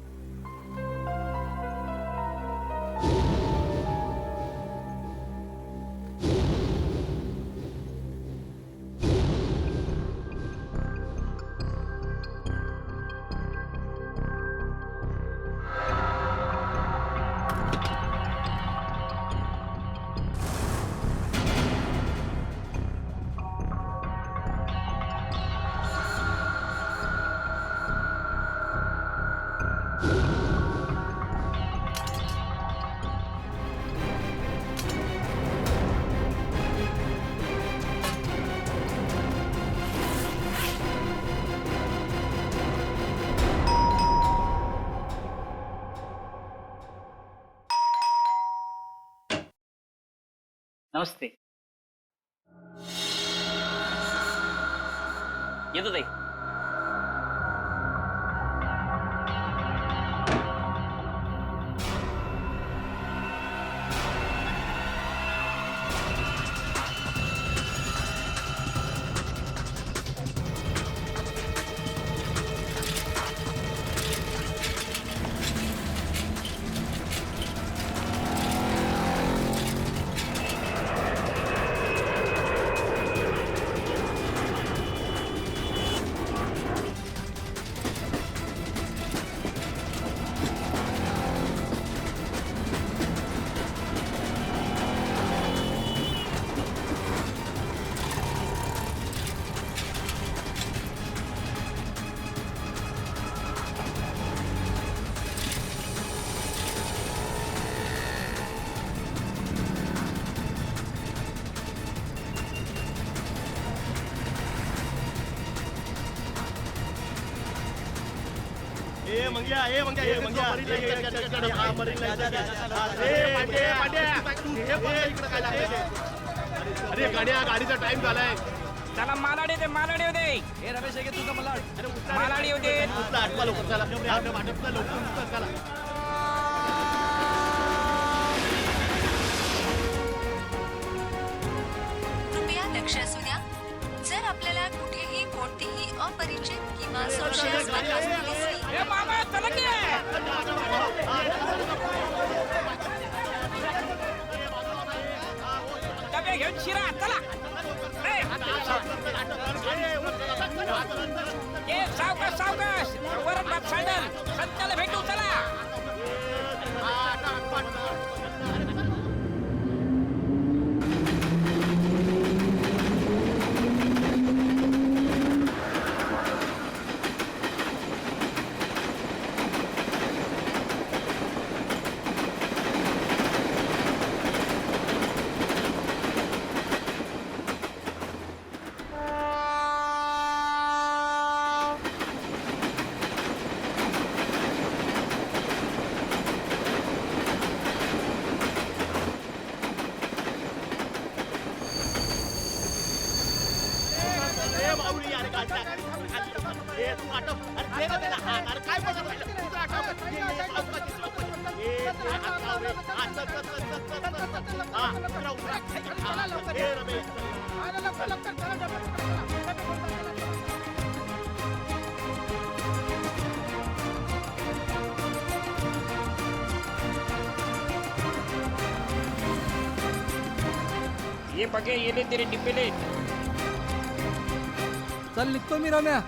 नमस्ते। ये तो देख। अरे गाडीचा टाइम झालाय. चला मालाडी दे हे रमेश आहे तुझा मला मालाडी होते आठवा लवकर चला लवकर चला. कृपया लक्ष असू द्या. जर आपल्याला कुठेही कोणतीही अपरिचित किंवा संशयास्पद वस्तू दिसली डबे घेऊन शिरा चला. सावकाश वरच बाप सँडल सत्याला भेटू चला. ये बगे ये ले तेरे डिब्बे ले. चल निघतो मी रम्या.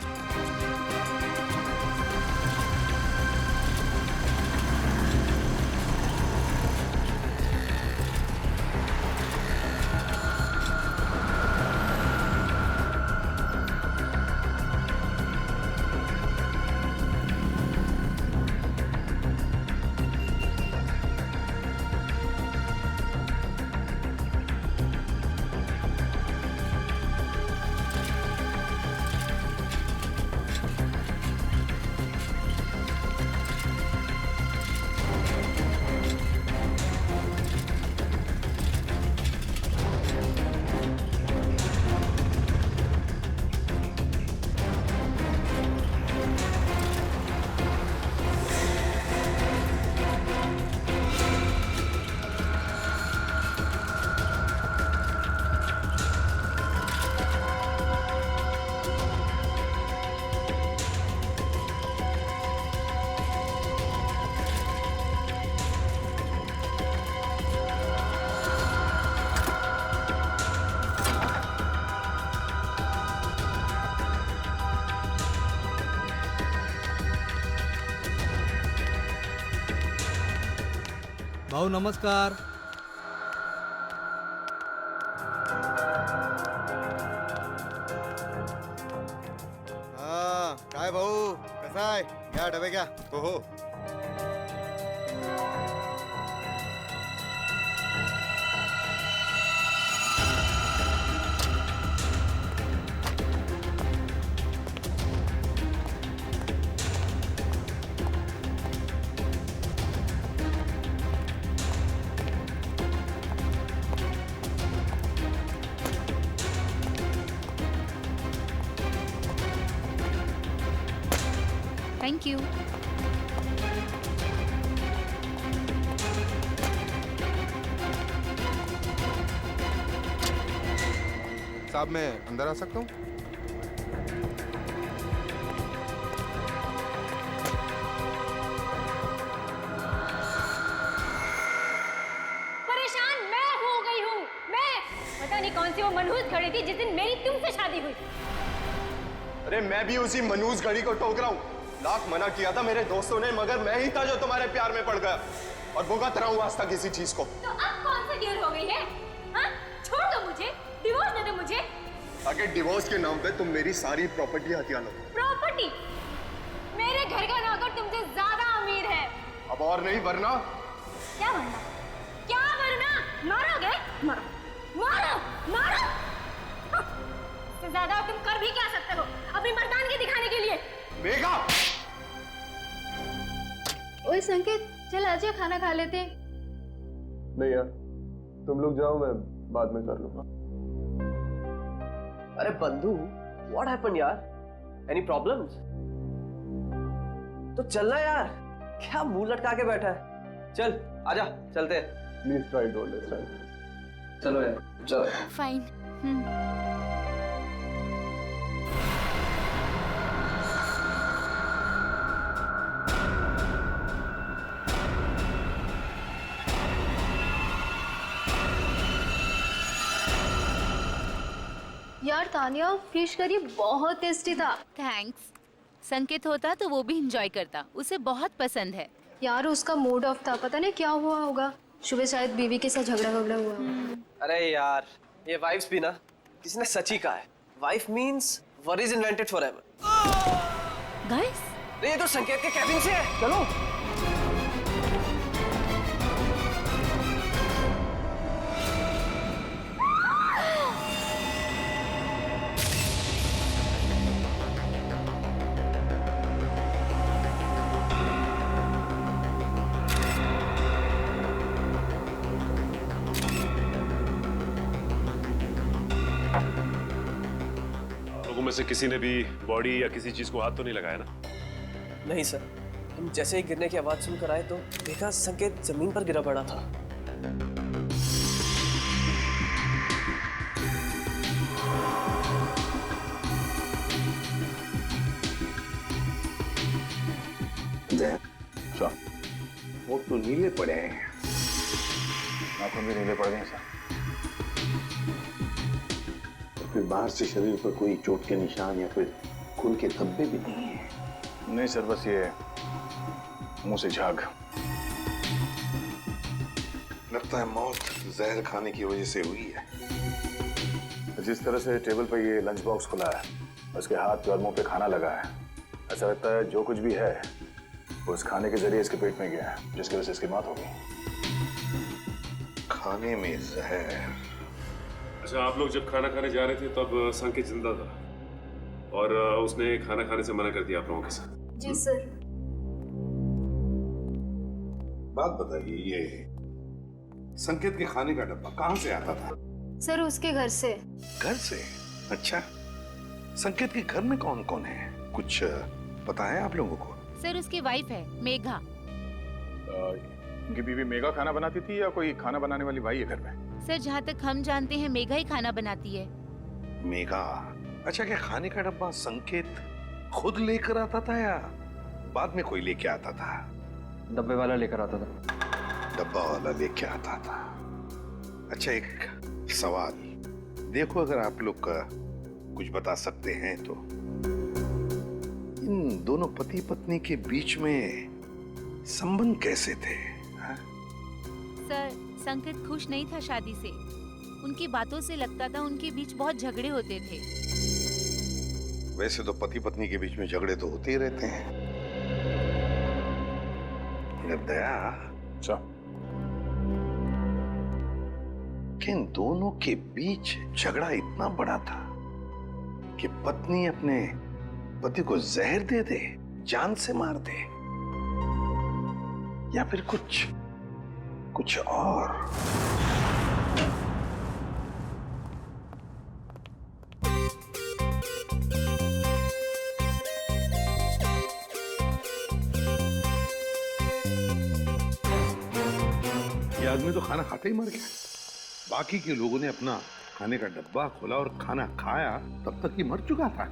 भाऊ नमस्कार. हा काय भाऊ कसा आहे? घ्या डबे घ्या. हो हो. Thank you. साहब मैं अंदर आ सकता हूँ? परेशान मैं हो गई हूँ. मैं पता नहीं कौन सी वो मनहूस घड़ी थी जिस दिन मेरी तुमसे शादी हुई. अरे मैं भी उसी मनहूस घड़ी को टोक रहा हूँ. लाख मना किया था मेरे दोस्तों ने, मगर मैं ही था जो तुम्हारे प्यार में पड़ गया और भुगत रहा हूँ आज तक किसी चीज को. तो अब कौन सी देर हो गई है? हाँ? छोड़ दो मुझे, डिवोर्स दे दो मुझे. आगे डिवोर्स के नाम पे तुम मेरी सारी प्रॉपर्टी हथिया लो. प्रॉपर्टी? मेरे घर का नौकर तुमसे ज्यादा अमीर है. अब और नहीं वरना. क्या वरना? क्या वरना? मारोगे? मारो, मारो, मारो. इससे ज्यादा तुम कर भी क्या सकते हो अपनी मर्दानगी दिखाने के लिए? मेघा! ओए संकेत, चल आजा खाना खा लेते. नहीं यार, तुम लोग जाओ, मैं बाद में कर लूंगा. अरे बंधु, व्हाट हैपेंड यार? Any problems? तो चलना यार, क्या मुंह लटका के बैठा है? चल आजा, चलते हैं. Please try to understand. चलो यार, चलो. फाइन. यार तानिया, फिश करी बहुत टेस्टी था. थैंक्स. संकेत होता तो वो भी एंजॉय करता, उसे बहुत पसंद है. यार उसका मूड ऑफ था, पता नहीं क्या हुआ होगा. सुबह शायद बीवी के साथ झगड़ा हुआ. अरे यार, ये वाइफ्स भी ना, किसी ने सच ही कहा है. Wife means worries invented forever. Guys, ये तो संकेत के कैबिन से है. चलो. में से किसी ने भी बॉडी या किसी चीज को हाथ तो नहीं लगाया ना? नहीं सर, हम जैसे ही गिरने की आवाज सुनकर आए तो देखा संकेत जमीन पर गिरा पड़ा था. वो तो नीले पड़े हैं. नाखून भी नीले पड़ गए सर. फिर बाहर से शरीर पर कोई चोट के निशान या फिर खून के धब्बे भी नहीं है? नहीं सर, बस ये मुंह से झाग. लगता है मौत जहर खाने की वजह से हुई है. जिस तरह से टेबल पर ये लंच बॉक्स खुला है, उसके हाथ पे और मुंह पे खाना लगा है, ऐसा लगता है जो कुछ भी है वो उस खाने के जरिए इसके पेट में गया है, जिसकी वजह से इसकी मौत हो गई. खाने में जहर. अच्छा, आप लोग जब खाना खाने जा रहे थे तब संकेत जिंदा था और उसने खाना खाने से मना कर दिया आप लोगों के साथ? जी सर. बात बताइए, ये संकेत के खाने का डब्बा कहाँ से आता था? सर उसके घर से. घर से? अच्छा, संकेत के घर में कौन कौन है, कुछ पता है आप लोगों को? सर उसकी वाइफ है मेघा. उनकी बीवी मेघा खाना बनाती थी या कोई खाना बनाने वाली भाई है घर में? सर जहाँ तक हम जानते हैं मेघा ही खाना बनाती है. मेघा? अच्छा, क्या खाने का डब्बा संकेत खुद लेकर आता था या बाद में कोई लेके आता था? डब्बे वाला लेकर आता था. डब्बा वाला लेके आता था. अच्छा, एक सवाल देखो, अगर आप लोग कुछ बता सकते हैं तो, इन दोनों पति पत्नी के बीच में संबंध कैसे थे? सर, संकेत खुश नहीं था शादी से। उनकी बातों से लगता था उनके बीच बहुत झगड़े होते थे। वैसे तो पति पत्नी के बीच में झगड़े तो होते ही रहते हैं। दया कि इन दोनों के बीच झगड़ा इतना बड़ा था कि पत्नी अपने पति को जहर दे दे, जान से मार दे, या फिर कुछ और। ये आदमी तो खाना खाते ही मर गया। बाकी के लोगों ने अपना खाने का डब्बा खोला और खाना खाया, तब तक ये मर चुका था।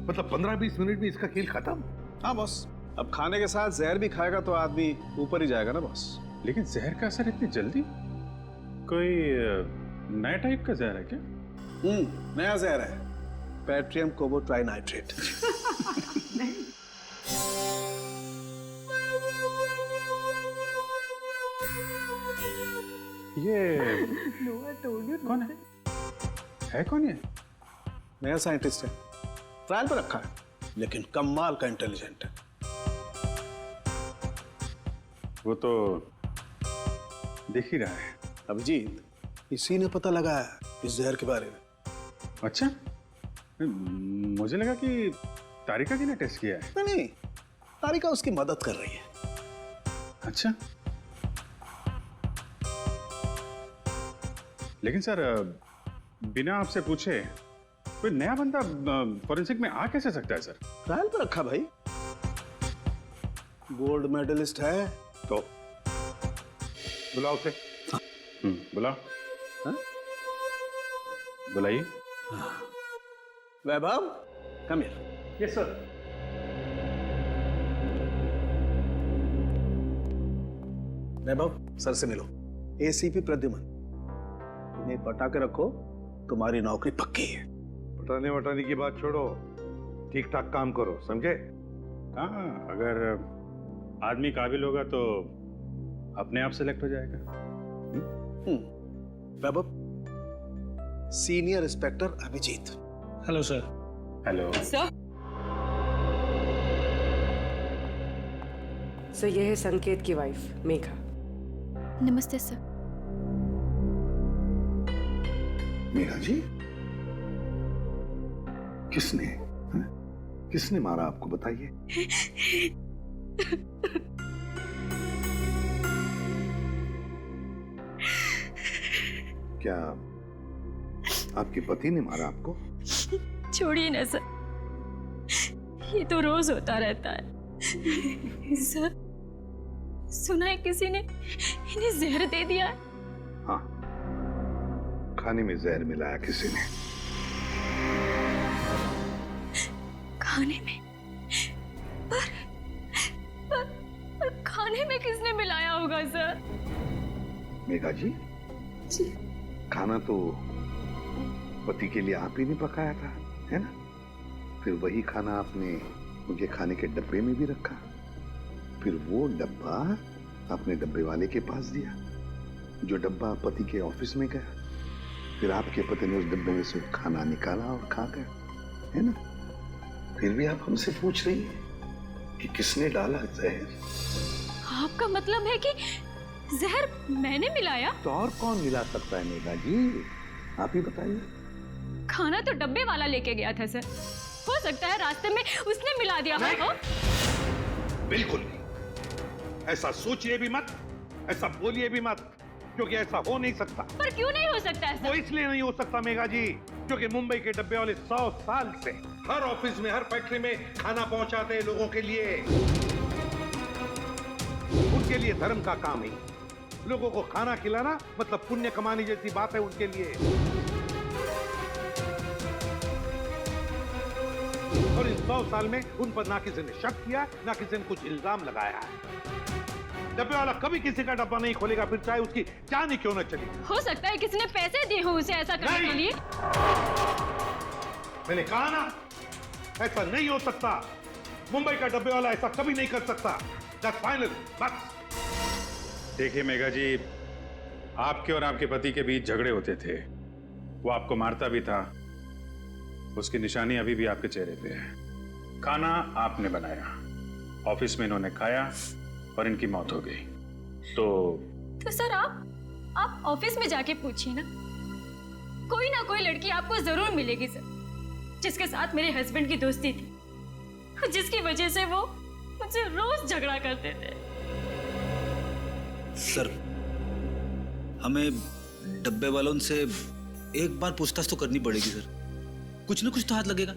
मतलब 15-20 मिनट में इसका खेल खत्म। हाँ बॉस, अब खाने के साथ जहर भी खाएगा तो आदमी ऊपर ही जाएगा ना बॉस। लेकिन जहर का असर इतनी जल्दी? कोई नया टाइप का जहर है क्या? नया जहर है, पैट्रियम कोबो ट्राइनाइट्रेट। ये कौन है कौन ये? नया साइंटिस्ट है, ट्रायल पर रखा है, लेकिन कमाल का इंटेलिजेंट है। वो तो देख ही रहा है। अभिजीत, इसी ने पता लगाया इस जहर के बारे में। अच्छा, मुझे लगा कि तारिका जी ने टेस्ट किया है। नहीं, तारिका उसकी मदद कर रही है। अच्छा, लेकिन सर बिना आपसे पूछे कोई नया बंदा फॉरेंसिक में आ कैसे सकता है सर? ट्रायल पर रखा भाई, गोल्ड मेडलिस्ट है तो। बुलाओ उसे। बुलाओ। बुलाइए। Vaibhav, come here. Yes sir. Vaibhav, sir से मिलो। एसीपी प्रद्युमन, इन्हें पटा के रखो, तुम्हारी नौकरी पक्की है। पटाने वटाने की बात छोड़ो, ठीक ठाक काम करो, समझे? हाँ, अगर आदमी काबिल होगा तो अपने आप सेलेक्ट हो जाएगा। Vaibhav, senior inspector Abhijeet. Hello sir. Hello sir. Sir, ये है संकेत की वाइफ मेघा। नमस्ते सर। मेघा जी, किसने मारा आपको, बताइए। क्या आपके पति ने मारा आपको? छोड़िए ना सर, ये तो रोज होता रहता है। सर, सुना है किसी ने इन्हें जहर दे दिया है। हाँ, खाने में जहर मिलाया किसी ने। खाने में? पर खाने में किसने मिलाया होगा सर? मेघा जी, खाना तो पति के लिए आप ही ने पकाया था, है ना? फिर वही खाना आपने उनके खाने के डब्बे में भी रखा, फिर वो डब्बा आपने डब्बे वाले के पास दिया, जो डब्बा पति के ऑफिस में गया, फिर आपके पति ने उस डब्बे में से खाना निकाला और खा गया, है ना? फिर भी आप हमसे पूछ रही हैं कि किसने डाला जहर? आपका मतलब है कि जहर मैंने मिलाया? तो और कौन मिला सकता है मेघा जी, आप ही बताइए। खाना तो डब्बे वाला लेके गया था सर, हो सकता है रास्ते में उसने मिला दिया हो। बिल्कुल नहीं, ऐसा सोचिए भी मत, ऐसा बोलिए भी मत, क्योंकि ऐसा हो नहीं सकता। पर क्यों नहीं हो सकता है सर? वो इसलिए नहीं हो सकता मेघा जी, क्योंकि मुंबई के डब्बे वाले 100 साल से हर ऑफिस में, हर फैक्ट्री में खाना पहुंचाते हैं लोगों के लिए। उनके लिए धर्म का काम है, लोगों को खाना खिलाना मतलब पुण्य कमाने जैसी बात है उनके लिए। और इन 100 साल में उन पर ना किसी ने शक किया, ना किसी ने कुछ इल्जाम लगाया है। डब्बे वाला कभी किसी का डब्बा नहीं खोलेगा, फिर चाहे उसकी जान ही क्यों न चली। हो सकता है किसी ने पैसे दिए हो उसे ऐसा करने के लिए। मैंने कहा ना, ऐसा नहीं हो सकता। मुंबई का डब्बे वाला ऐसा कभी नहीं कर सकता। That's final, बस। देखिए मेघा जी, आपके और आपके पति के बीच झगड़े होते थे, वो आपको मारता भी था, उसकी निशानी अभी भी आपके चेहरे पे है। खाना आपने बनाया, ऑफिस में इन्होंने खाया और इनकी मौत हो गई। तो सर आप ऑफिस में जाके पूछिए ना कोई लड़की आपको जरूर मिलेगी सर, जिसके साथ मेरे हस्बैंड की दोस्ती थी, जिसकी वजह से वो मुझसे रोज झगड़ा करते थे। सर, हमें डब्बे वालों से एक बार पूछताछ तो करनी पड़ेगी सर, कुछ ना कुछ तो हाथ लगेगा।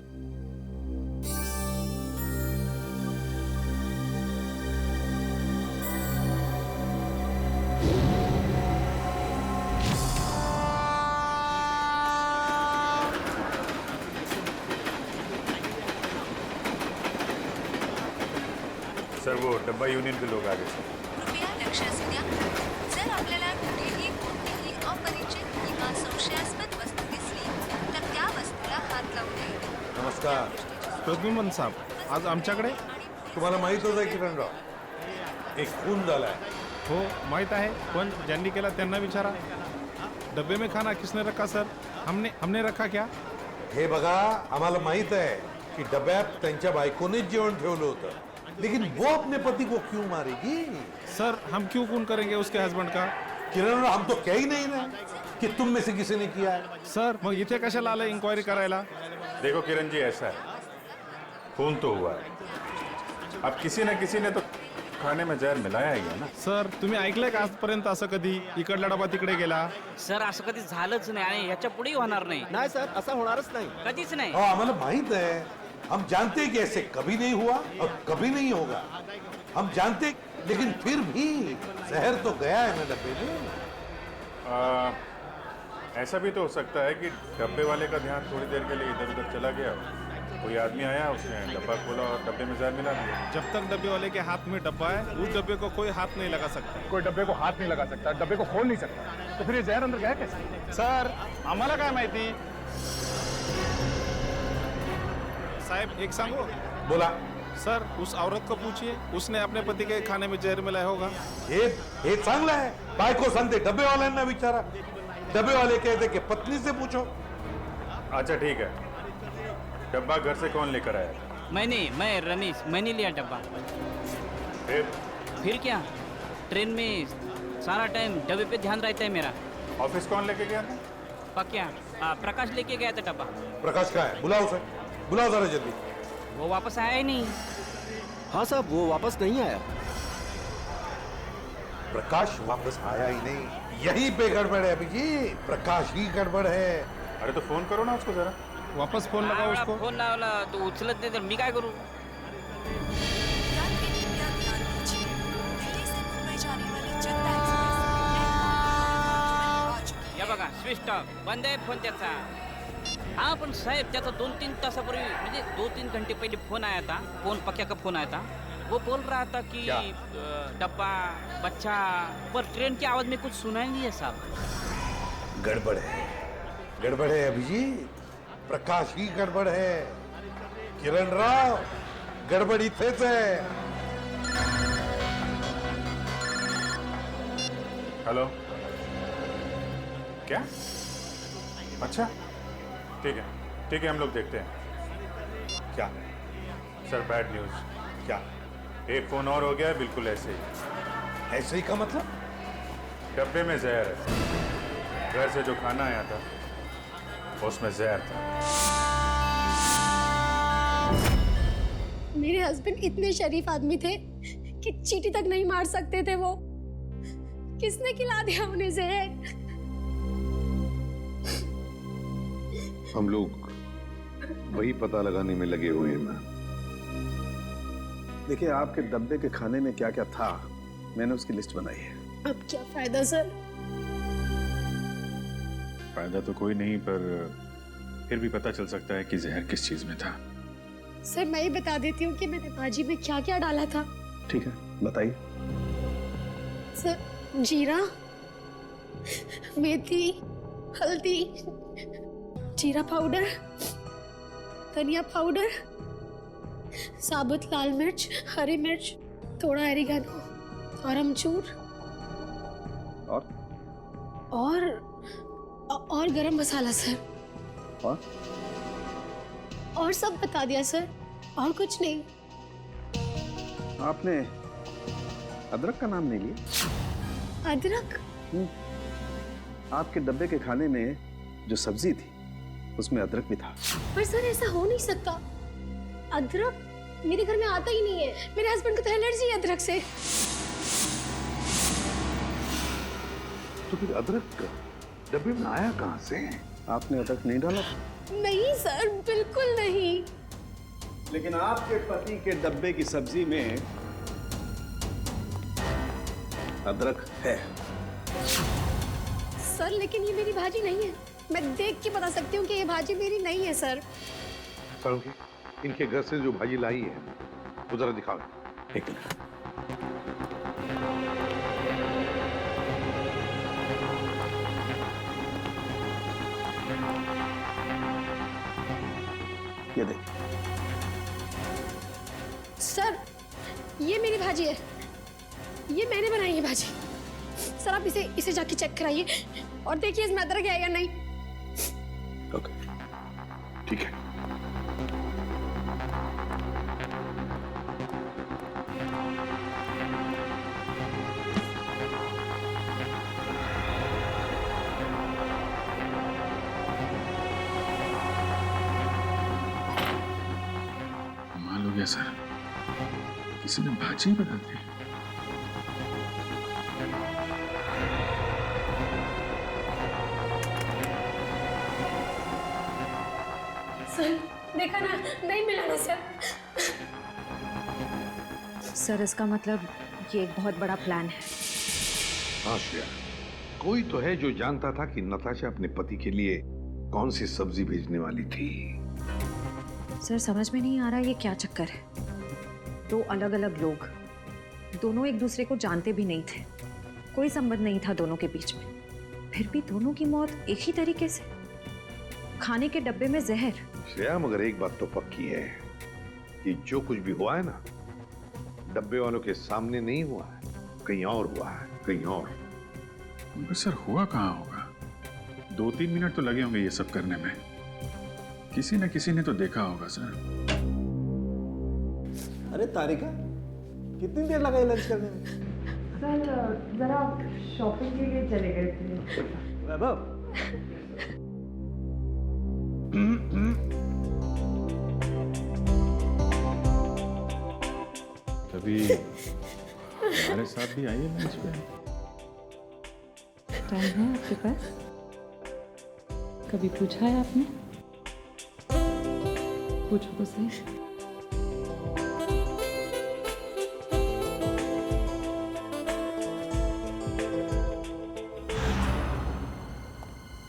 सर, वो डब्बा यूनियन के लोग आ गए सर। कृपया लक्ष असू द्या. जर आपल्याला कुठेही कोणतीही अपरिचित किंवा संशयास्पद वस्तू दिसली तर त्या वस्तूला हात लावू नये. नमस्कार प्रद्युमन साहेब, आज आमच्याकडे तुम्हाला माहितच आहे किरणराव, एक खून झालाय. हो माहित आहे, पण ज्यांनी केला त्यांना विचारा. डब्बे में खाना किसने रखा सर? हमने रखा क्या? हे बघा, आम्हाला माहित आहे की डब्यात त्यांच्या बायकोनेच जेवण ठेवलं होतं, लेकिन वो अपने पति को क्यों मारेगी? सर, हम क्यों खून करेंगे उसके हस्बैंड का? किरण, हम तो कह ही नहीं रहे कि तुम में से किसी ने किया है. सर, मग इथे कशाला आलं इंक्वायरी करायला? देखो किरण जी, ऐसा है, खून तो हुआ है, अब किसी न किसी ने तो खाने में जहर मिलाया ही है ना. सर, तुम्ही ऐकलंय का आजपर्यंत असं कधी इकडला डबा तिकडे गेला? सर, असं कधी झालंच नाही आणि ह्याच्या पुढेही होणार नाही. नाही सर, असं होणारच नाही, कधीच नाही. हमारा माहित है, हम जानते हैं कि ऐसे कभी नहीं हुआ और कभी नहीं होगा. हम जानते, लेकिन फिर भी जहर तो गया है ना डब्बे में. ऐसा भी तो हो सकता है कि डब्बे वाले का ध्यान थोड़ी देर के लिए इधर उधर चला गया, कोई आदमी आया, उसने डब्बा खोला और डब्बे में जहर मिला दिया. जब तक डब्बे वाले के हाथ में डब्बा है, उस डब्बे को कोई हाथ नहीं लगा सकता. कोई डब्बे को हाथ नहीं लगा सकता, डब्बे को खोल नहीं सकता, तो फिर ये जहर अंदर गया कैसे? सर, आम्हाला काय माहिती. साहब, एक सांगो. बोला. सर, उस औरत को पूछिए, उसने अपने पति के खाने में जहर मिलाया होगा. हे चांगलं आहे, बायको सांगते डब्बे वाल्यांना विचारा, डब्बे वाले कहते कि पत्नी से पूछो. अच्छा ठीक है, डब्बा घर से कौन लेकर आया? मैं रनीश, मैंने लिया डब्बा. फिर क्या, ट्रेन में सारा टाइम डब्बे पे ध्यान रहता है मेरा. ऑफिस कौन लेके गया था? पक्या प्रकाश लेके गया था डब्बा. प्रकाश का है, बुलाओ उसे, बुलाओ जरा जल्दी. वो वापस आया ही नहीं. हाँ साहब, वो वापस नहीं आया. प्रकाश वापस आया ही नहीं, यही पे गड़बड़ है अभिजीत, प्रकाश ही गड़बड़ है. अरे तो फोन करो ना उसको जरा. वापस फोन लगाओ उसको. फोन लावला तो उचलत नाही तर मी काय करू? या बघा, स्विच ऑफ, बंद आहे फोन त्याचा. हाँ, पण साहेब, त्याचा 2-3 तासापूर्वी, म्हणजे 2-3 घंटे पहले फोन आया था, पक्या का फोन आया था. वो बोल रहा था कि डब्बा, बच्चा, पर ट्रेन की आवाज में कुछ सुनाई नहीं है साहब. गड़बड़ है अभिजीत, प्रकाश ही गड़बड़ है. किरण राव, गड़बड़ इथेच है. हेलो, क्या? अच्छा ठीक है, हम लोग देखते हैं. क्या सर, बैड न्यूज. क्या? एक फोन और हो गया है, बिल्कुल ऐसे ही. ऐसे ही का मतलब? डब्बे में जहर है, घर से जो खाना आया था उसमें जहर था. मेरे हस्बैंड इतने शरीफ आदमी थे कि चींटी तक नहीं मार सकते थे. वो किसने खिला दिया उन्हें जहर? हम लोग वही पता लगाने में लगे हुए हैं. देखिए, आपके डब्बे के खाने में क्या क्या था, मैंने उसकी लिस्ट बनाई है. अब क्या फायदा सर? फायदा तो कोई नहीं, पर फिर भी पता चल सकता है कि जहर किस चीज में था. सर, मैं ही बता देती हूँ कि मैंने भाजी में क्या क्या डाला था. ठीक है, बताइए. सर, जीरा, मेथी, हल्दी, जीरा पाउडर, धनिया पाउडर, साबुत लाल मिर्च, हरी मिर्च, थोड़ा एरिगानो और अमचूर. और गरम मसाला सर। और सब बता दिया सर, और कुछ नहीं। आपने अदरक का नाम नहीं लिया? अदरक? आपके डब्बे के खाने में जो सब्जी थी उसमें अदरक भी था। पर सर ऐसा हो नहीं सकता, अदरक मेरे घर में आता ही नहीं है। मेरे हस्बैंड को तो एलर्जी है अदरक से। तो फिर अदरक डब्बे में आया कहां से? आपने अदरक नहीं डाला? नहीं सर, बिल्कुल नहीं। लेकिन आपके पति के डब्बे की सब्जी में अदरक है। सर लेकिन ये मेरी भाजी नहीं है, मैं देख के बता सकती हूँ कि ये भाजी मेरी नहीं है सर। सालुंकी, इनके घर से जो भाजी लाई है वो जरा दिखाओ। एक मिनट। ये देखिए सर, ये मेरी भाजी है, ये मैंने बनाई है भाजी। सर आप इसे जाके चेक कराइए और देखिए इसमें अदरक है या नहीं। ओके, ठीक है। कमाल हो गया सर, किसी ने भाजी बदल दी। सर देखा ना, नहीं मिला ना सर। सर इसका मतलब ये एक बहुत बड़ा प्लान है। हाँ श्रेया, कोई तो है जो जानता था कि नताशा अपने पति के लिए कौन सी सब्जी भेजने वाली थी। सर समझ में नहीं आ रहा ये क्या चक्कर है। दो अलग अलग लोग, दोनों एक दूसरे को जानते भी नहीं थे, कोई संबंध नहीं था दोनों के बीच में, फिर भी दोनों की मौत एक ही तरीके से, खाने के डब्बे में जहर। श्रेया मगर एक बात तो पक्की है कि जो कुछ भी हुआ है ना, डब्बे वालों के सामने नहीं हुआ है, कहीं और हुआ है, कहीं और। मगर सर हुआ कहाँ होगा? 2-3 मिनट तो लगे होंगे ये सब करने में। किसी न किसी ने तो देखा होगा सर। अरे तारिका, कितनी देर लगाई लंच करने में? सर जरा शॉपिंग के लिए चले गए थे। वैभव, कभी हमारे साथ भी आइए लंच पे। टाइम है आपके पास? कभी पूछा है आपने? पूछो तो सही।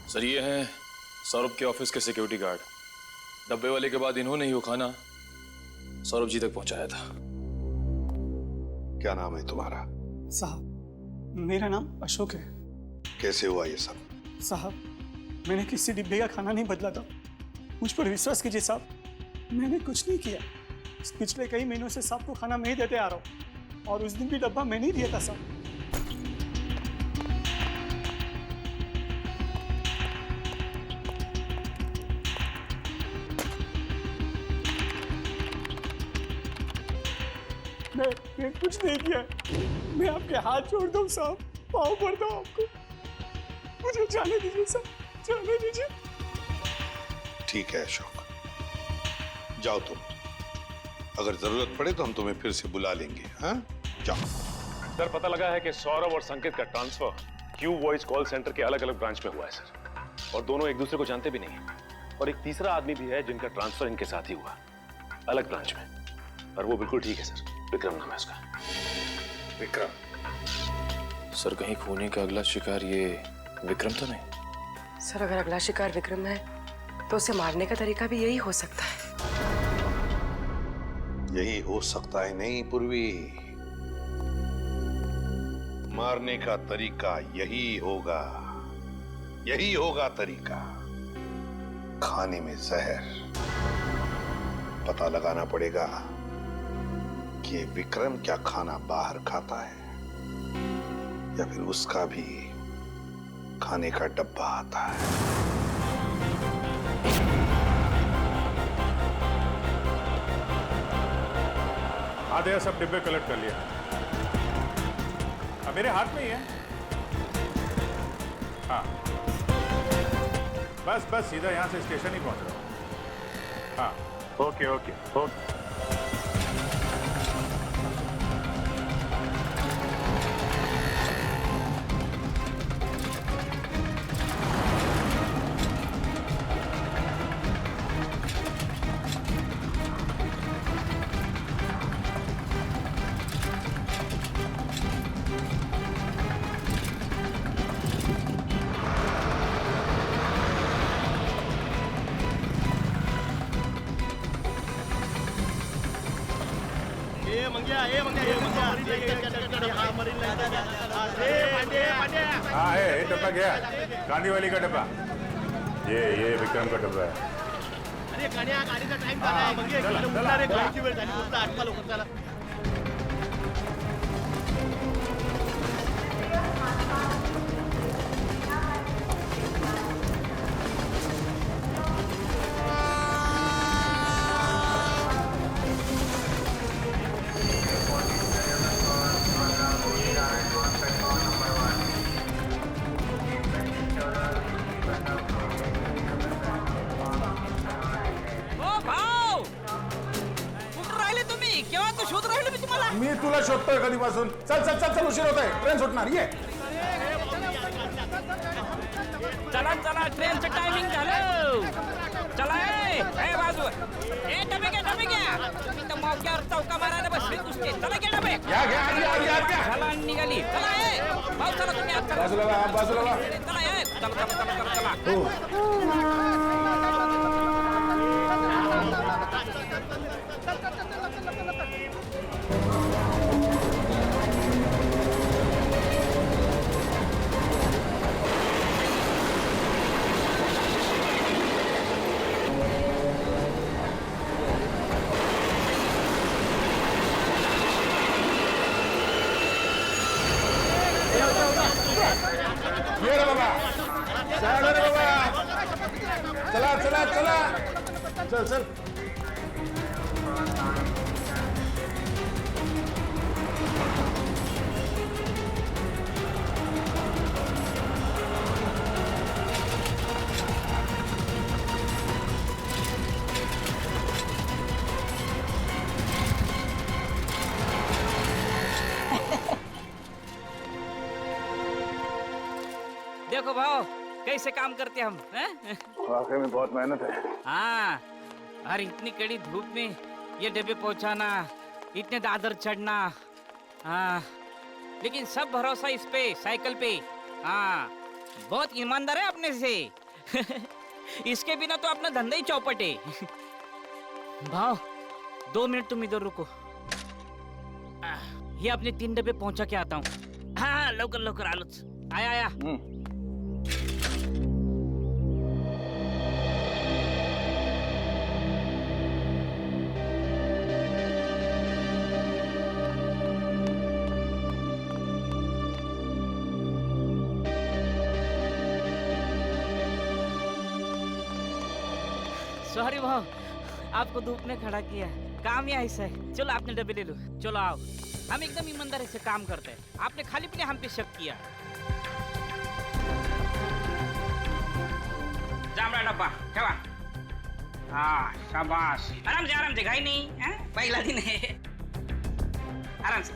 सर ये हैं सौरभ के ऑफिस के सिक्योरिटी गार्ड। डब्बे वाले के बाद इन्होंने ही वो खाना सौरभ जी तक पहुंचाया था। क्या नाम है तुम्हारा? साहब मेरा नाम अशोक है। कैसे हुआ ये सब? साहब मैंने किसी डिब्बे का खाना नहीं बदला था, मुझ पर विश्वास कीजिए साहब, मैंने कुछ नहीं किया। पिछले कई महीनों से साहब को खाना मैं ही देते आ रहा हूँ और उस दिन भी डब्बा मैंने ही दिया था साहब। मैं कुछ नहीं किया, मैं आपके हाथ जोड़ दूं साहब, पाँव पड़ता हूं आपको, मुझे जाने दीजिए साहब, जाने दीजिए। ठीक है अशोक, जाओ तुम, अगर जरूरत पड़े तो हम तुम्हें फिर से बुला लेंगे। हाँ जाओ। सर पता लगा है कि सौरभ और संकेत का transfer Q voice call centre के अलग अलग ब्रांच में हुआ है सर, और दोनों एक दूसरे को जानते भी नहीं। और एक तीसरा आदमी भी है जिनका ट्रांसफर इनके साथ ही हुआ, अलग ब्रांच में, और वो बिल्कुल ठीक है सर, विक्रम नाम है उसका। विक्रम? सर कहीं खूनी का अगला शिकार ये विक्रम तो नहीं? सर अगर अगला शिकार विक्रम है तो उसे मारने का तरीका भी यही हो सकता है। यही हो सकता है नहीं पूर्वी, मारने का तरीका यही होगा, यही होगा तरीका। खाने में जहर, पता लगाना पड़ेगा कि विक्रम क्या खाना बाहर खाता है या फिर उसका भी खाने का डब्बा आता है। आधे सब डिब्बे कलेक्ट कर लिया। अब मेरे हाथ में ही है। हाँ, बस सीधा यहां से स्टेशन ही पहुंच रहा हूं। हाँ, ओके। हाँ है डब्बा गया, गांधी वाली का डब्बा। ये विक्रम का डब्बा है। अरे गाड्या गाडीचा टाइम झालाय उठला रे, गाडीची वेळ झाली, उठला, आटपा लवकर चला. मी तुला शोधतोय कधीपासून. चल उशीर होत आहे, ट्रेन सुटणार. ये चला ट्रेनचं टायमिंग झालं. चला ए बाजू ए डबे घ्या तुम्ही तर मौक्यावर चौका मारायला बसले नुसते. चला घे डबे घ्या निघाली. चला ए भाऊ चला तुम्ही आता बाजूला चला ए चला. ये रे बाबा, चल. देखो भाव कैसे काम करते हम हैं? वाकई में बहुत मेहनत है। हाँ, और इतनी कड़ी धूप में ये डब्बे पहुंचाना, इतने दादर चढ़ना, हाँ, लेकिन सब भरोसा इस पे साइकिल पे। हाँ, बहुत ईमानदार है अपने से। इसके बिना तो अपना धंधा ही चौपट है। भाव 2 मिनट तुम इधर रुको, ये अपने 3 डब्बे पहुंचा के आता हूँ. हाँ लवकर आलोच. आया. सॉरी भाव, आपको धूप में खड़ा किया. काम ही ऐसा है. चलो आपने डब्बे ले लो. चलो आओ. हम एकदम ईमानदारी से काम करते हैं. आपने खाली पीने हम पे शक किया. जामरा डब्बा ठेवा. हाँ शाबाश. आराम से घाई नहीं है. पहला दिन है. आराम से.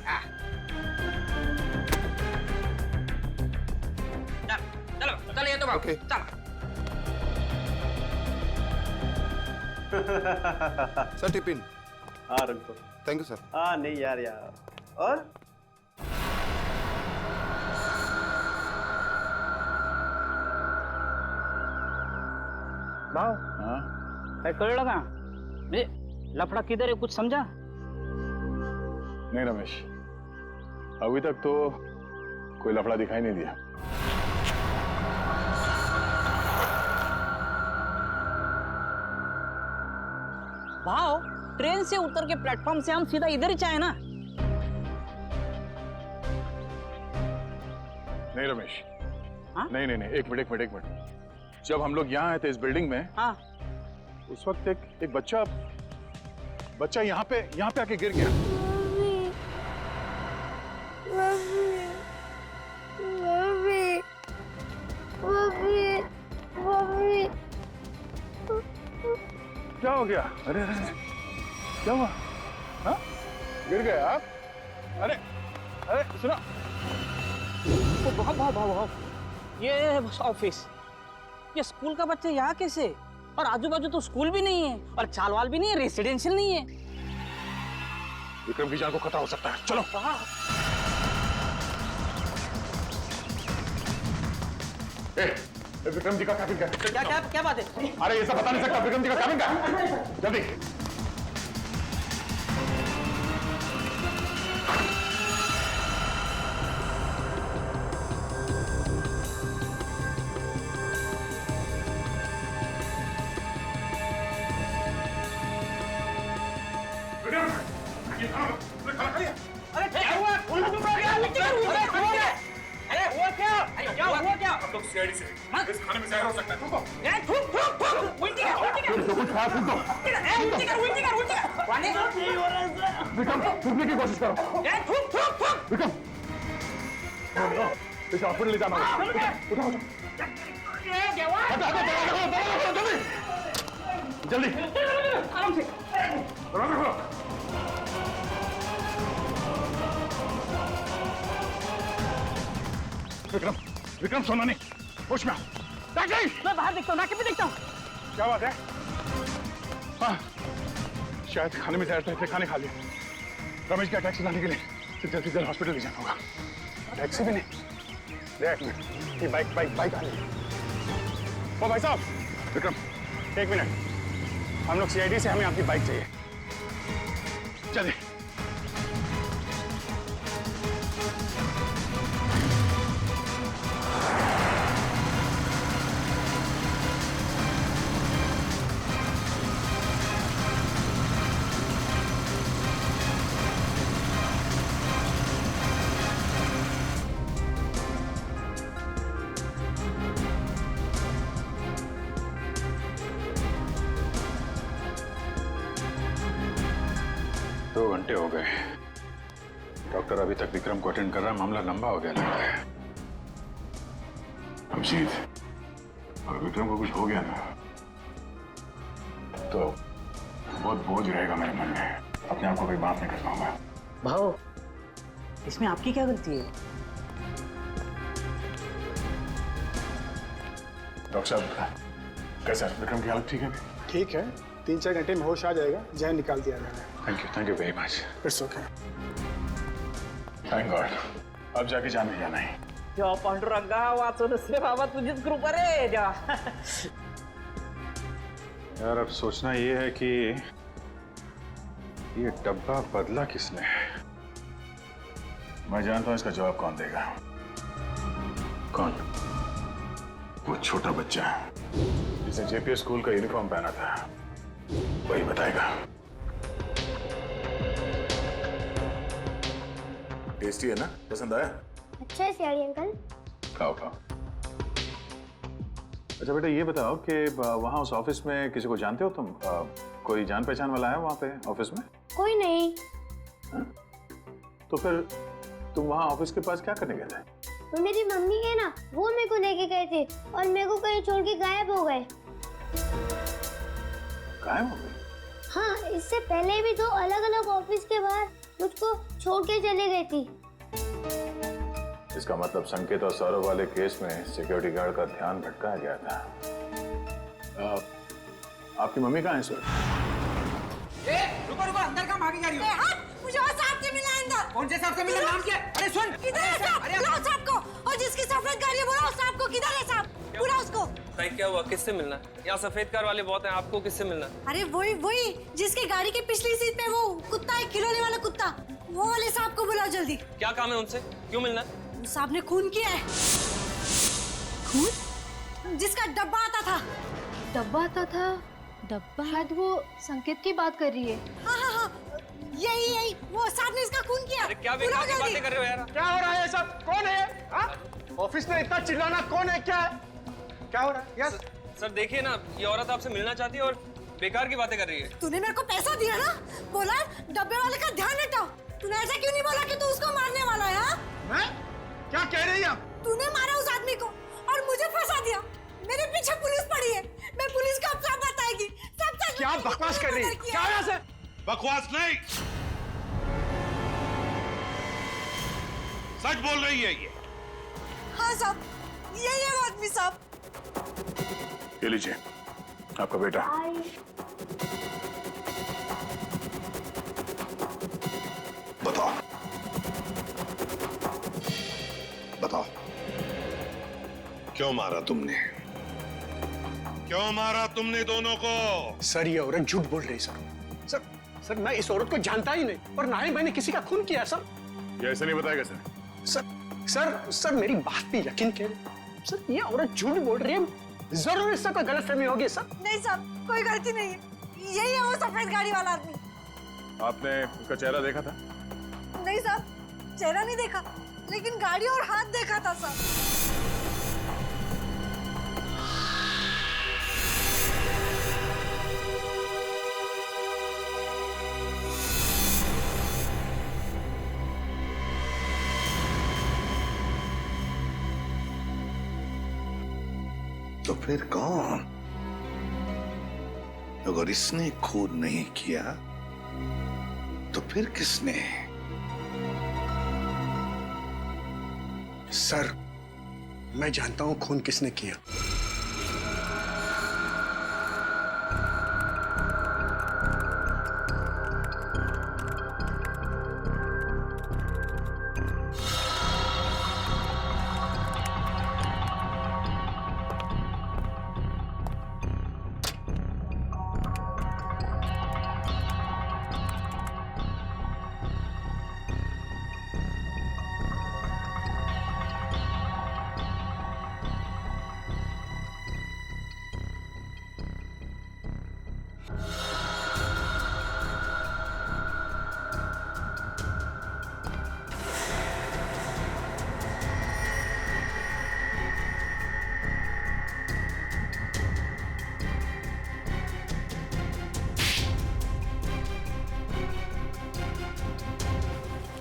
चलो ये तो बाबू. चलो सर टिफिन. हाँ रख दो. Thank you sir. हाँ नहीं यार. और भाव काय कळलं का? म्हणजे लफड़ा किधर है कुछ समझा? नहीं रमेश, अभी तक तो कोई लफड़ा दिखाई नहीं दिया. भाव ट्रेन से उतर के प्लेटफॉर्म से हम सीधा इधर ही चाहे ना. नहीं रमेश, नहीं नहीं नहीं, एक मिनट। जब हम लोग यहाँ आए थे इस बिल्डिंग में, उस वक्त एक बच्चा यहाँ पे आके गिर गया। क्या हो गया? अरे अरे क्या हुआ? हाँ? गिर गए आप? अरे सुनो। भाव ये ऑफिस, ये स्कूल का बच्चा यहाँ कैसे? और आजू बाजू तो स्कूल भी नहीं है और चालवाल भी नहीं है, रेसिडेंशियल नहीं है। विक्रम की जान को खतरा हो सकता है, चलो। विक्रम जी का कैबिन का क्या बात है? अरे ये सब बता नहीं सकता। विक्रम जी का कैबिन का, जल्दी। अरे क्या हुआ? क्या हुआ क्या? हम लोग सीआईडी से इस खाने में जहर हो सकता है। रुको। उल्टी कर। विक्रम थूकने की कोशिश करो। विक्रम इसे हॉस्पिटल ले जाना होगा। उठाओ जल्दी आराम से। विक्रम सोना नहीं, होश में आओ। मैं बाहर देखता हूँ, नाके पे देखता हूँ। क्या बात है? हाँ, शायद खाने में जहर था, इसलिए खाने खा लिया। रमेश का टैक्सी लाने के लिए जल्दी से हॉस्पिटल ले जाना होगा। टैक्सी भी नहीं। देख मिनट, ये बाइक आ रही है। ओ भाई साहब, विक्रम एक मिनट, हम लोग सीआईडी से, हमें आपकी बाइक चाहिए। चलिए। घंटे हो गए, डॉक्टर अभी तक विक्रम को अटेंड कर रहा है। मामला लंबा हो गया लगता है। अभिजीत, अगर विक्रम को कुछ हो गया ना तो बहुत बोझ रहेगा मेरे मन में। अपने आप को कभी माफ नहीं कर पाऊंगा। भाव, इसमें आपकी क्या गलती है? डॉक्टर साहब कैसा है? विक्रम की हालत ठीक है? ठीक है, 3-4 घंटे में होश आ जाएगा, जहर निकाल दिया मैंने। Thank you very much. It's okay. Thank God. अब जाके जाने जाना है। जो पांडुरंगा वाचन से बाबा तुझीच कृपा रे जा। यार अब सोचना ये है कि ये डब्बा बदला किसने? मैं जानता हूं इसका जवाब कौन देगा। कौन? वो छोटा बच्चा जिसने जेपीएस स्कूल का यूनिफॉर्म पहना था, वही बताएगा। टेस्टी है ना? पसंद आया? अच्छा है सियाड़ी अंकल। खाओ खाओ। अच्छा बेटा ये बताओ कि वहाँ उस ऑफिस में किसी को जानते हो तुम? कोई जान पहचान वाला है वहाँ पे ऑफिस में? कोई नहीं। तो फिर तुम वहाँ ऑफिस के पास क्या करने गए थे? तो मेरी मम्मी है ना, वो मेरे को लेके गए थे और मेरे को कहीं छोड़ के गायब हो गए। गायब हो गए? हाँ, इससे पहले भी तो अलग अलग ऑफिस के बाहर मुझको छोड़ के चले गई थी। इसका मतलब संकेत और सौरभ वाले केस में सिक्योरिटी गार्ड का ध्यान भटकाया गया था। आपकी मम्मी कहाँ है सर? रुको अंदर का भागी जा रही हो? मुझे और साहब से मिलना है अंदर। कौन से साहब से मिलना? नाम क्या? अरे सुन, किधर है साहब? बुलाओ साहब को। और जिसकी सफेद गाड़ी है बुलाओ साहब को। किधर है साहब? बुलाओ उसको। भाई क्या हुआ? किससे मिलना है? यहाँ सफेद कार वाले बहुत हैं, आपको किससे मिलना है? अरे वही जिसकी गाड़ी के पिछली सीट पे वो कुत्ता है, खिलौने वाला कुत्ता, वो वाले साहब को बुलाओ जल्दी। क्या काम है उनसे? क्यों मिलना है? साहब ने खून किया है। खून? जिसका डब्बा आता था। डब्बा आता था? डब्बा? शायद वो संकेत की बात कर रही है। हाँ, यही यही वो साहब ने इसका खून किया। क्या बेकार की बातें कर रहे हो यार? क्या हो रहा है सब? कौन है? हाँ? ऑफिस में इतना चिल्लाना कौन है? क्या है? क्या हो रहा है? यस सर देखिए ना, ये औरत आपसे मिलना चाहती है और बेकार की बातें कर रही है। तूने मेरे को पैसा दिया ना, बोला डब्बे वाले का ध्यान हटाओ। तूने ऐसा क्यों नहीं बोला कि तू उसको मारने वाला है? हाँ? मैं? क्या कह रही है? तूने मारा उस आदमी को और मुझे फंसा दिया। मेरे पीछे पुलिस पड़ी है, मैं पुलिस को अब सब बताएगी। सब सच क्या बकवास कर रही है? क्या है ऐसे? बकवास नहीं, सच बोल रही है ये। हाँ साहब, यही है वो आदमी साहब। ये लीजिए आपका बेटा। बताओ बताओ, क्यों मारा तुमने? क्यों मारा तुमने दोनों को? सर ये औरत झूठ बोल रही है सर। सर मैं इस औरत को जानता ही नहीं और ना ही मैंने किसी का खून किया सर। ये ऐसे नहीं बताएगा सर। सर मेरी बात पे यकीन करें सर, ये औरत झूठ बोल रही है। जरूर इससे कोई गलतफहमी होगी सर। नहीं साहब, कोई गलती नहीं है, यही है वो सफेद गाड़ी वाला आदमी। आपने उसका चेहरा देखा था? नहीं साहब, चेहरा नहीं देखा, लेकिन गाड़ी और हाथ देखा था साहब। तो फिर कौन? अगर इसने खून नहीं किया तो फिर किसने? सर मैं जानता हूं खून किसने किया।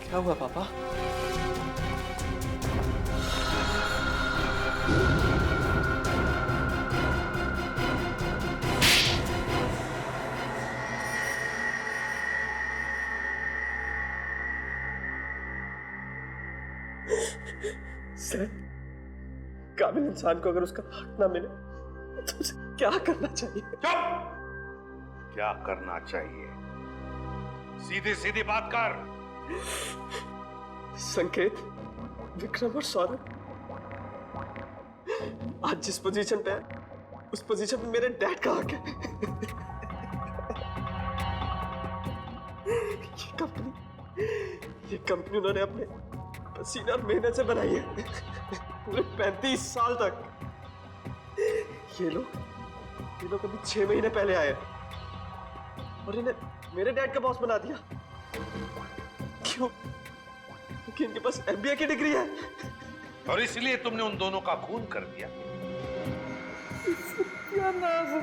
क्या हुआ पापा? सर काबिल इंसान को अगर उसका हक ना मिले तो उसे क्या करना चाहिए? क्या करना चाहिए? सीधी सीधी बात कर। संकेत, विक्रम और सौरभ आज जिस पोजीशन पे है उस पोजीशन पे मेरे डैड का हक है। ये कंपनी उन्होंने अपने पसीना और मेहनत से बनाई है पूरे 35 साल तक। ये लोग अभी 6 महीने पहले आए और इन्हें मेरे डैड का बॉस बना दिया। क्यों? क्योंकि इनके पास MBA की डिग्री है और इसलिए तुमने उन दोनों का खून कर दिया।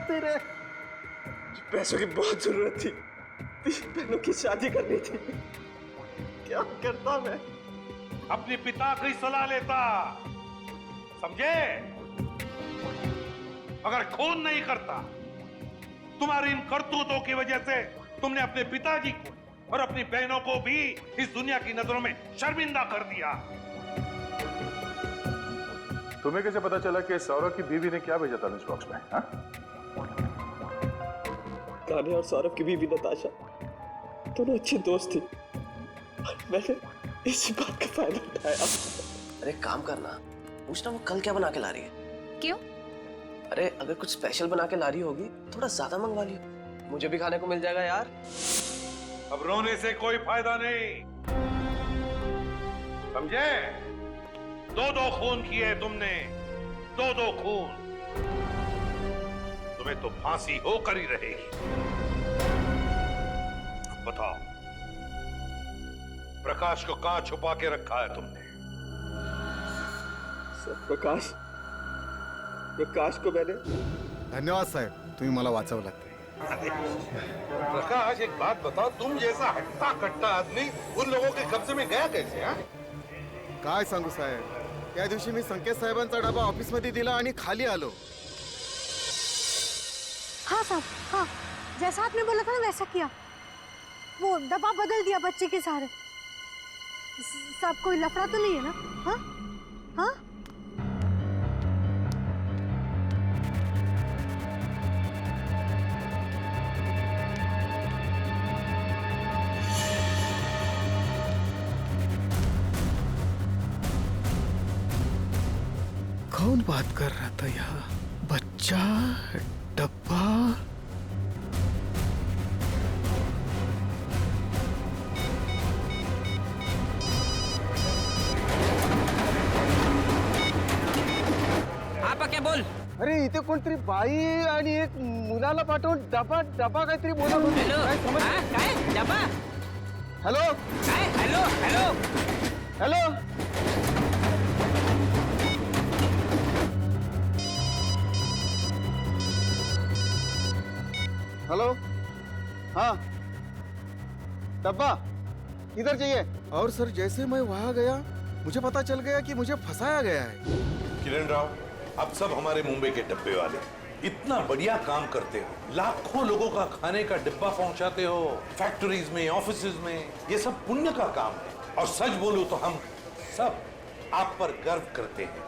तेरे पैसों की बहुत जरूरत थी, 3 बहनों की शादी करनी थी। क्या करता मैं? अपने पिता की सलाह लेता, समझे? अगर खून नहीं करता, तुम्हारी इन करतूतों की वजह से तुमने अपने पिताजी को और अपनी बहनों को भी इस दुनिया की नजरों में शर्मिंदा कर दिया। तुम्हें कैसे पता चला कि सौरभ की बीवी ने क्या भेजा था लंच बॉक्स में? हाँ? कान्हा और सौरभ की बीवी नताशा दोनों अच्छी दोस्त थी। मैंने इसी बात का फायदा उठाया। अरे काम करना, पूछना वो कल क्या बना के ला रही है। क्यों? अरे अगर कुछ स्पेशल बना के ला रही होगी थोड़ा ज्यादा मंगवा लियो, मुझे भी खाने को मिल जाएगा यार। अब रोने से कोई फायदा नहीं, समझे? 2-2 खून किए तुमने, 2-2 खून। तुम्हें तो फांसी होकर ही रहेगी। बताओ प्रकाश को कहां छुपा के रखा है तुमने? प्रकाश प्रकाश को मैंने धन्यवाद साहेब, तुम्ही मला वाचवलात. प्रकाश एक बात बताओ, तुम जैसा हट्टा कट्टा आदमी उन लोगों के कब्जे में गया कैसे? हा? काय सांगू साहेब, त्या दिवशी मी संकेत साहेबांचा डबा ऑफिस मध्ये दिला आणि खाली आलो. हाँ साहब, हाँ जैसा आपने बोला था ना वैसा किया. वो डब्बा बदल दिया बच्चे के सहारे. साहब कोई लफड़ा तो नहीं है ना? हाँ हाँ कौन बात कर रहा था यहाँ? बच्चा, डब्बा. आप क्या बोल? अरे इथे कोणतरी बाई आणि एक मुलाला पाठवून डबा डबा काहीतरी बोलत होती. काय डबा? हॅलो काय? Hello hello hello. हेलो, हाँ डब्बा किधर चाहिए? और सर जैसे मैं वहां गया मुझे पता चल गया कि मुझे फंसाया गया है. किरण राव, आप सब हमारे मुंबई के डब्बे वाले इतना बढ़िया काम करते हो, लाखों लोगों का खाने का डिब्बा पहुंचाते हो, फैक्ट्रीज में, ऑफिसेज में. ये सब पुण्य का काम है और सच बोलूं तो हम सब आप पर गर्व करते हैं.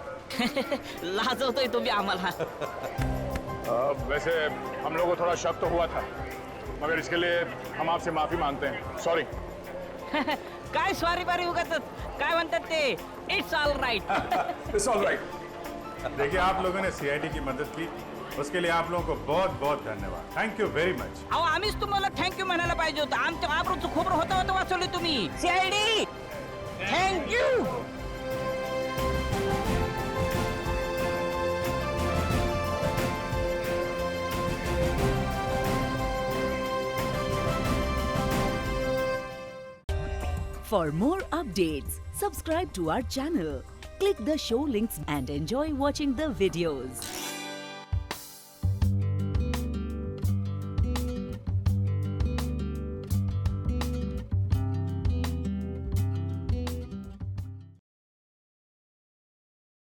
लाजवतोय तुम्ही आम्हाला. वैसे हम लोगों को थोड़ा शक तो हुआ था, मगर इसके लिए हम आपसे माफी मांगते हैं. सॉरी. काय स्वारी बारी उगत काय म्हणतात ते? It's all right. It's all right. देखिए, आप लोगों ने सीआईडी की मदद की, उसके लिए आप लोगों को बहुत बहुत धन्यवाद. Thank you very much. अहो आम्हीच तुम्हाला थँक्यू म्हणायला पाहिजे होतं. आमच्या आबरूचं खोबरं होतं वाचवली तुम्ही. CID thank you. For more updates, subscribe to our channel, click the show links and enjoy watching the videos.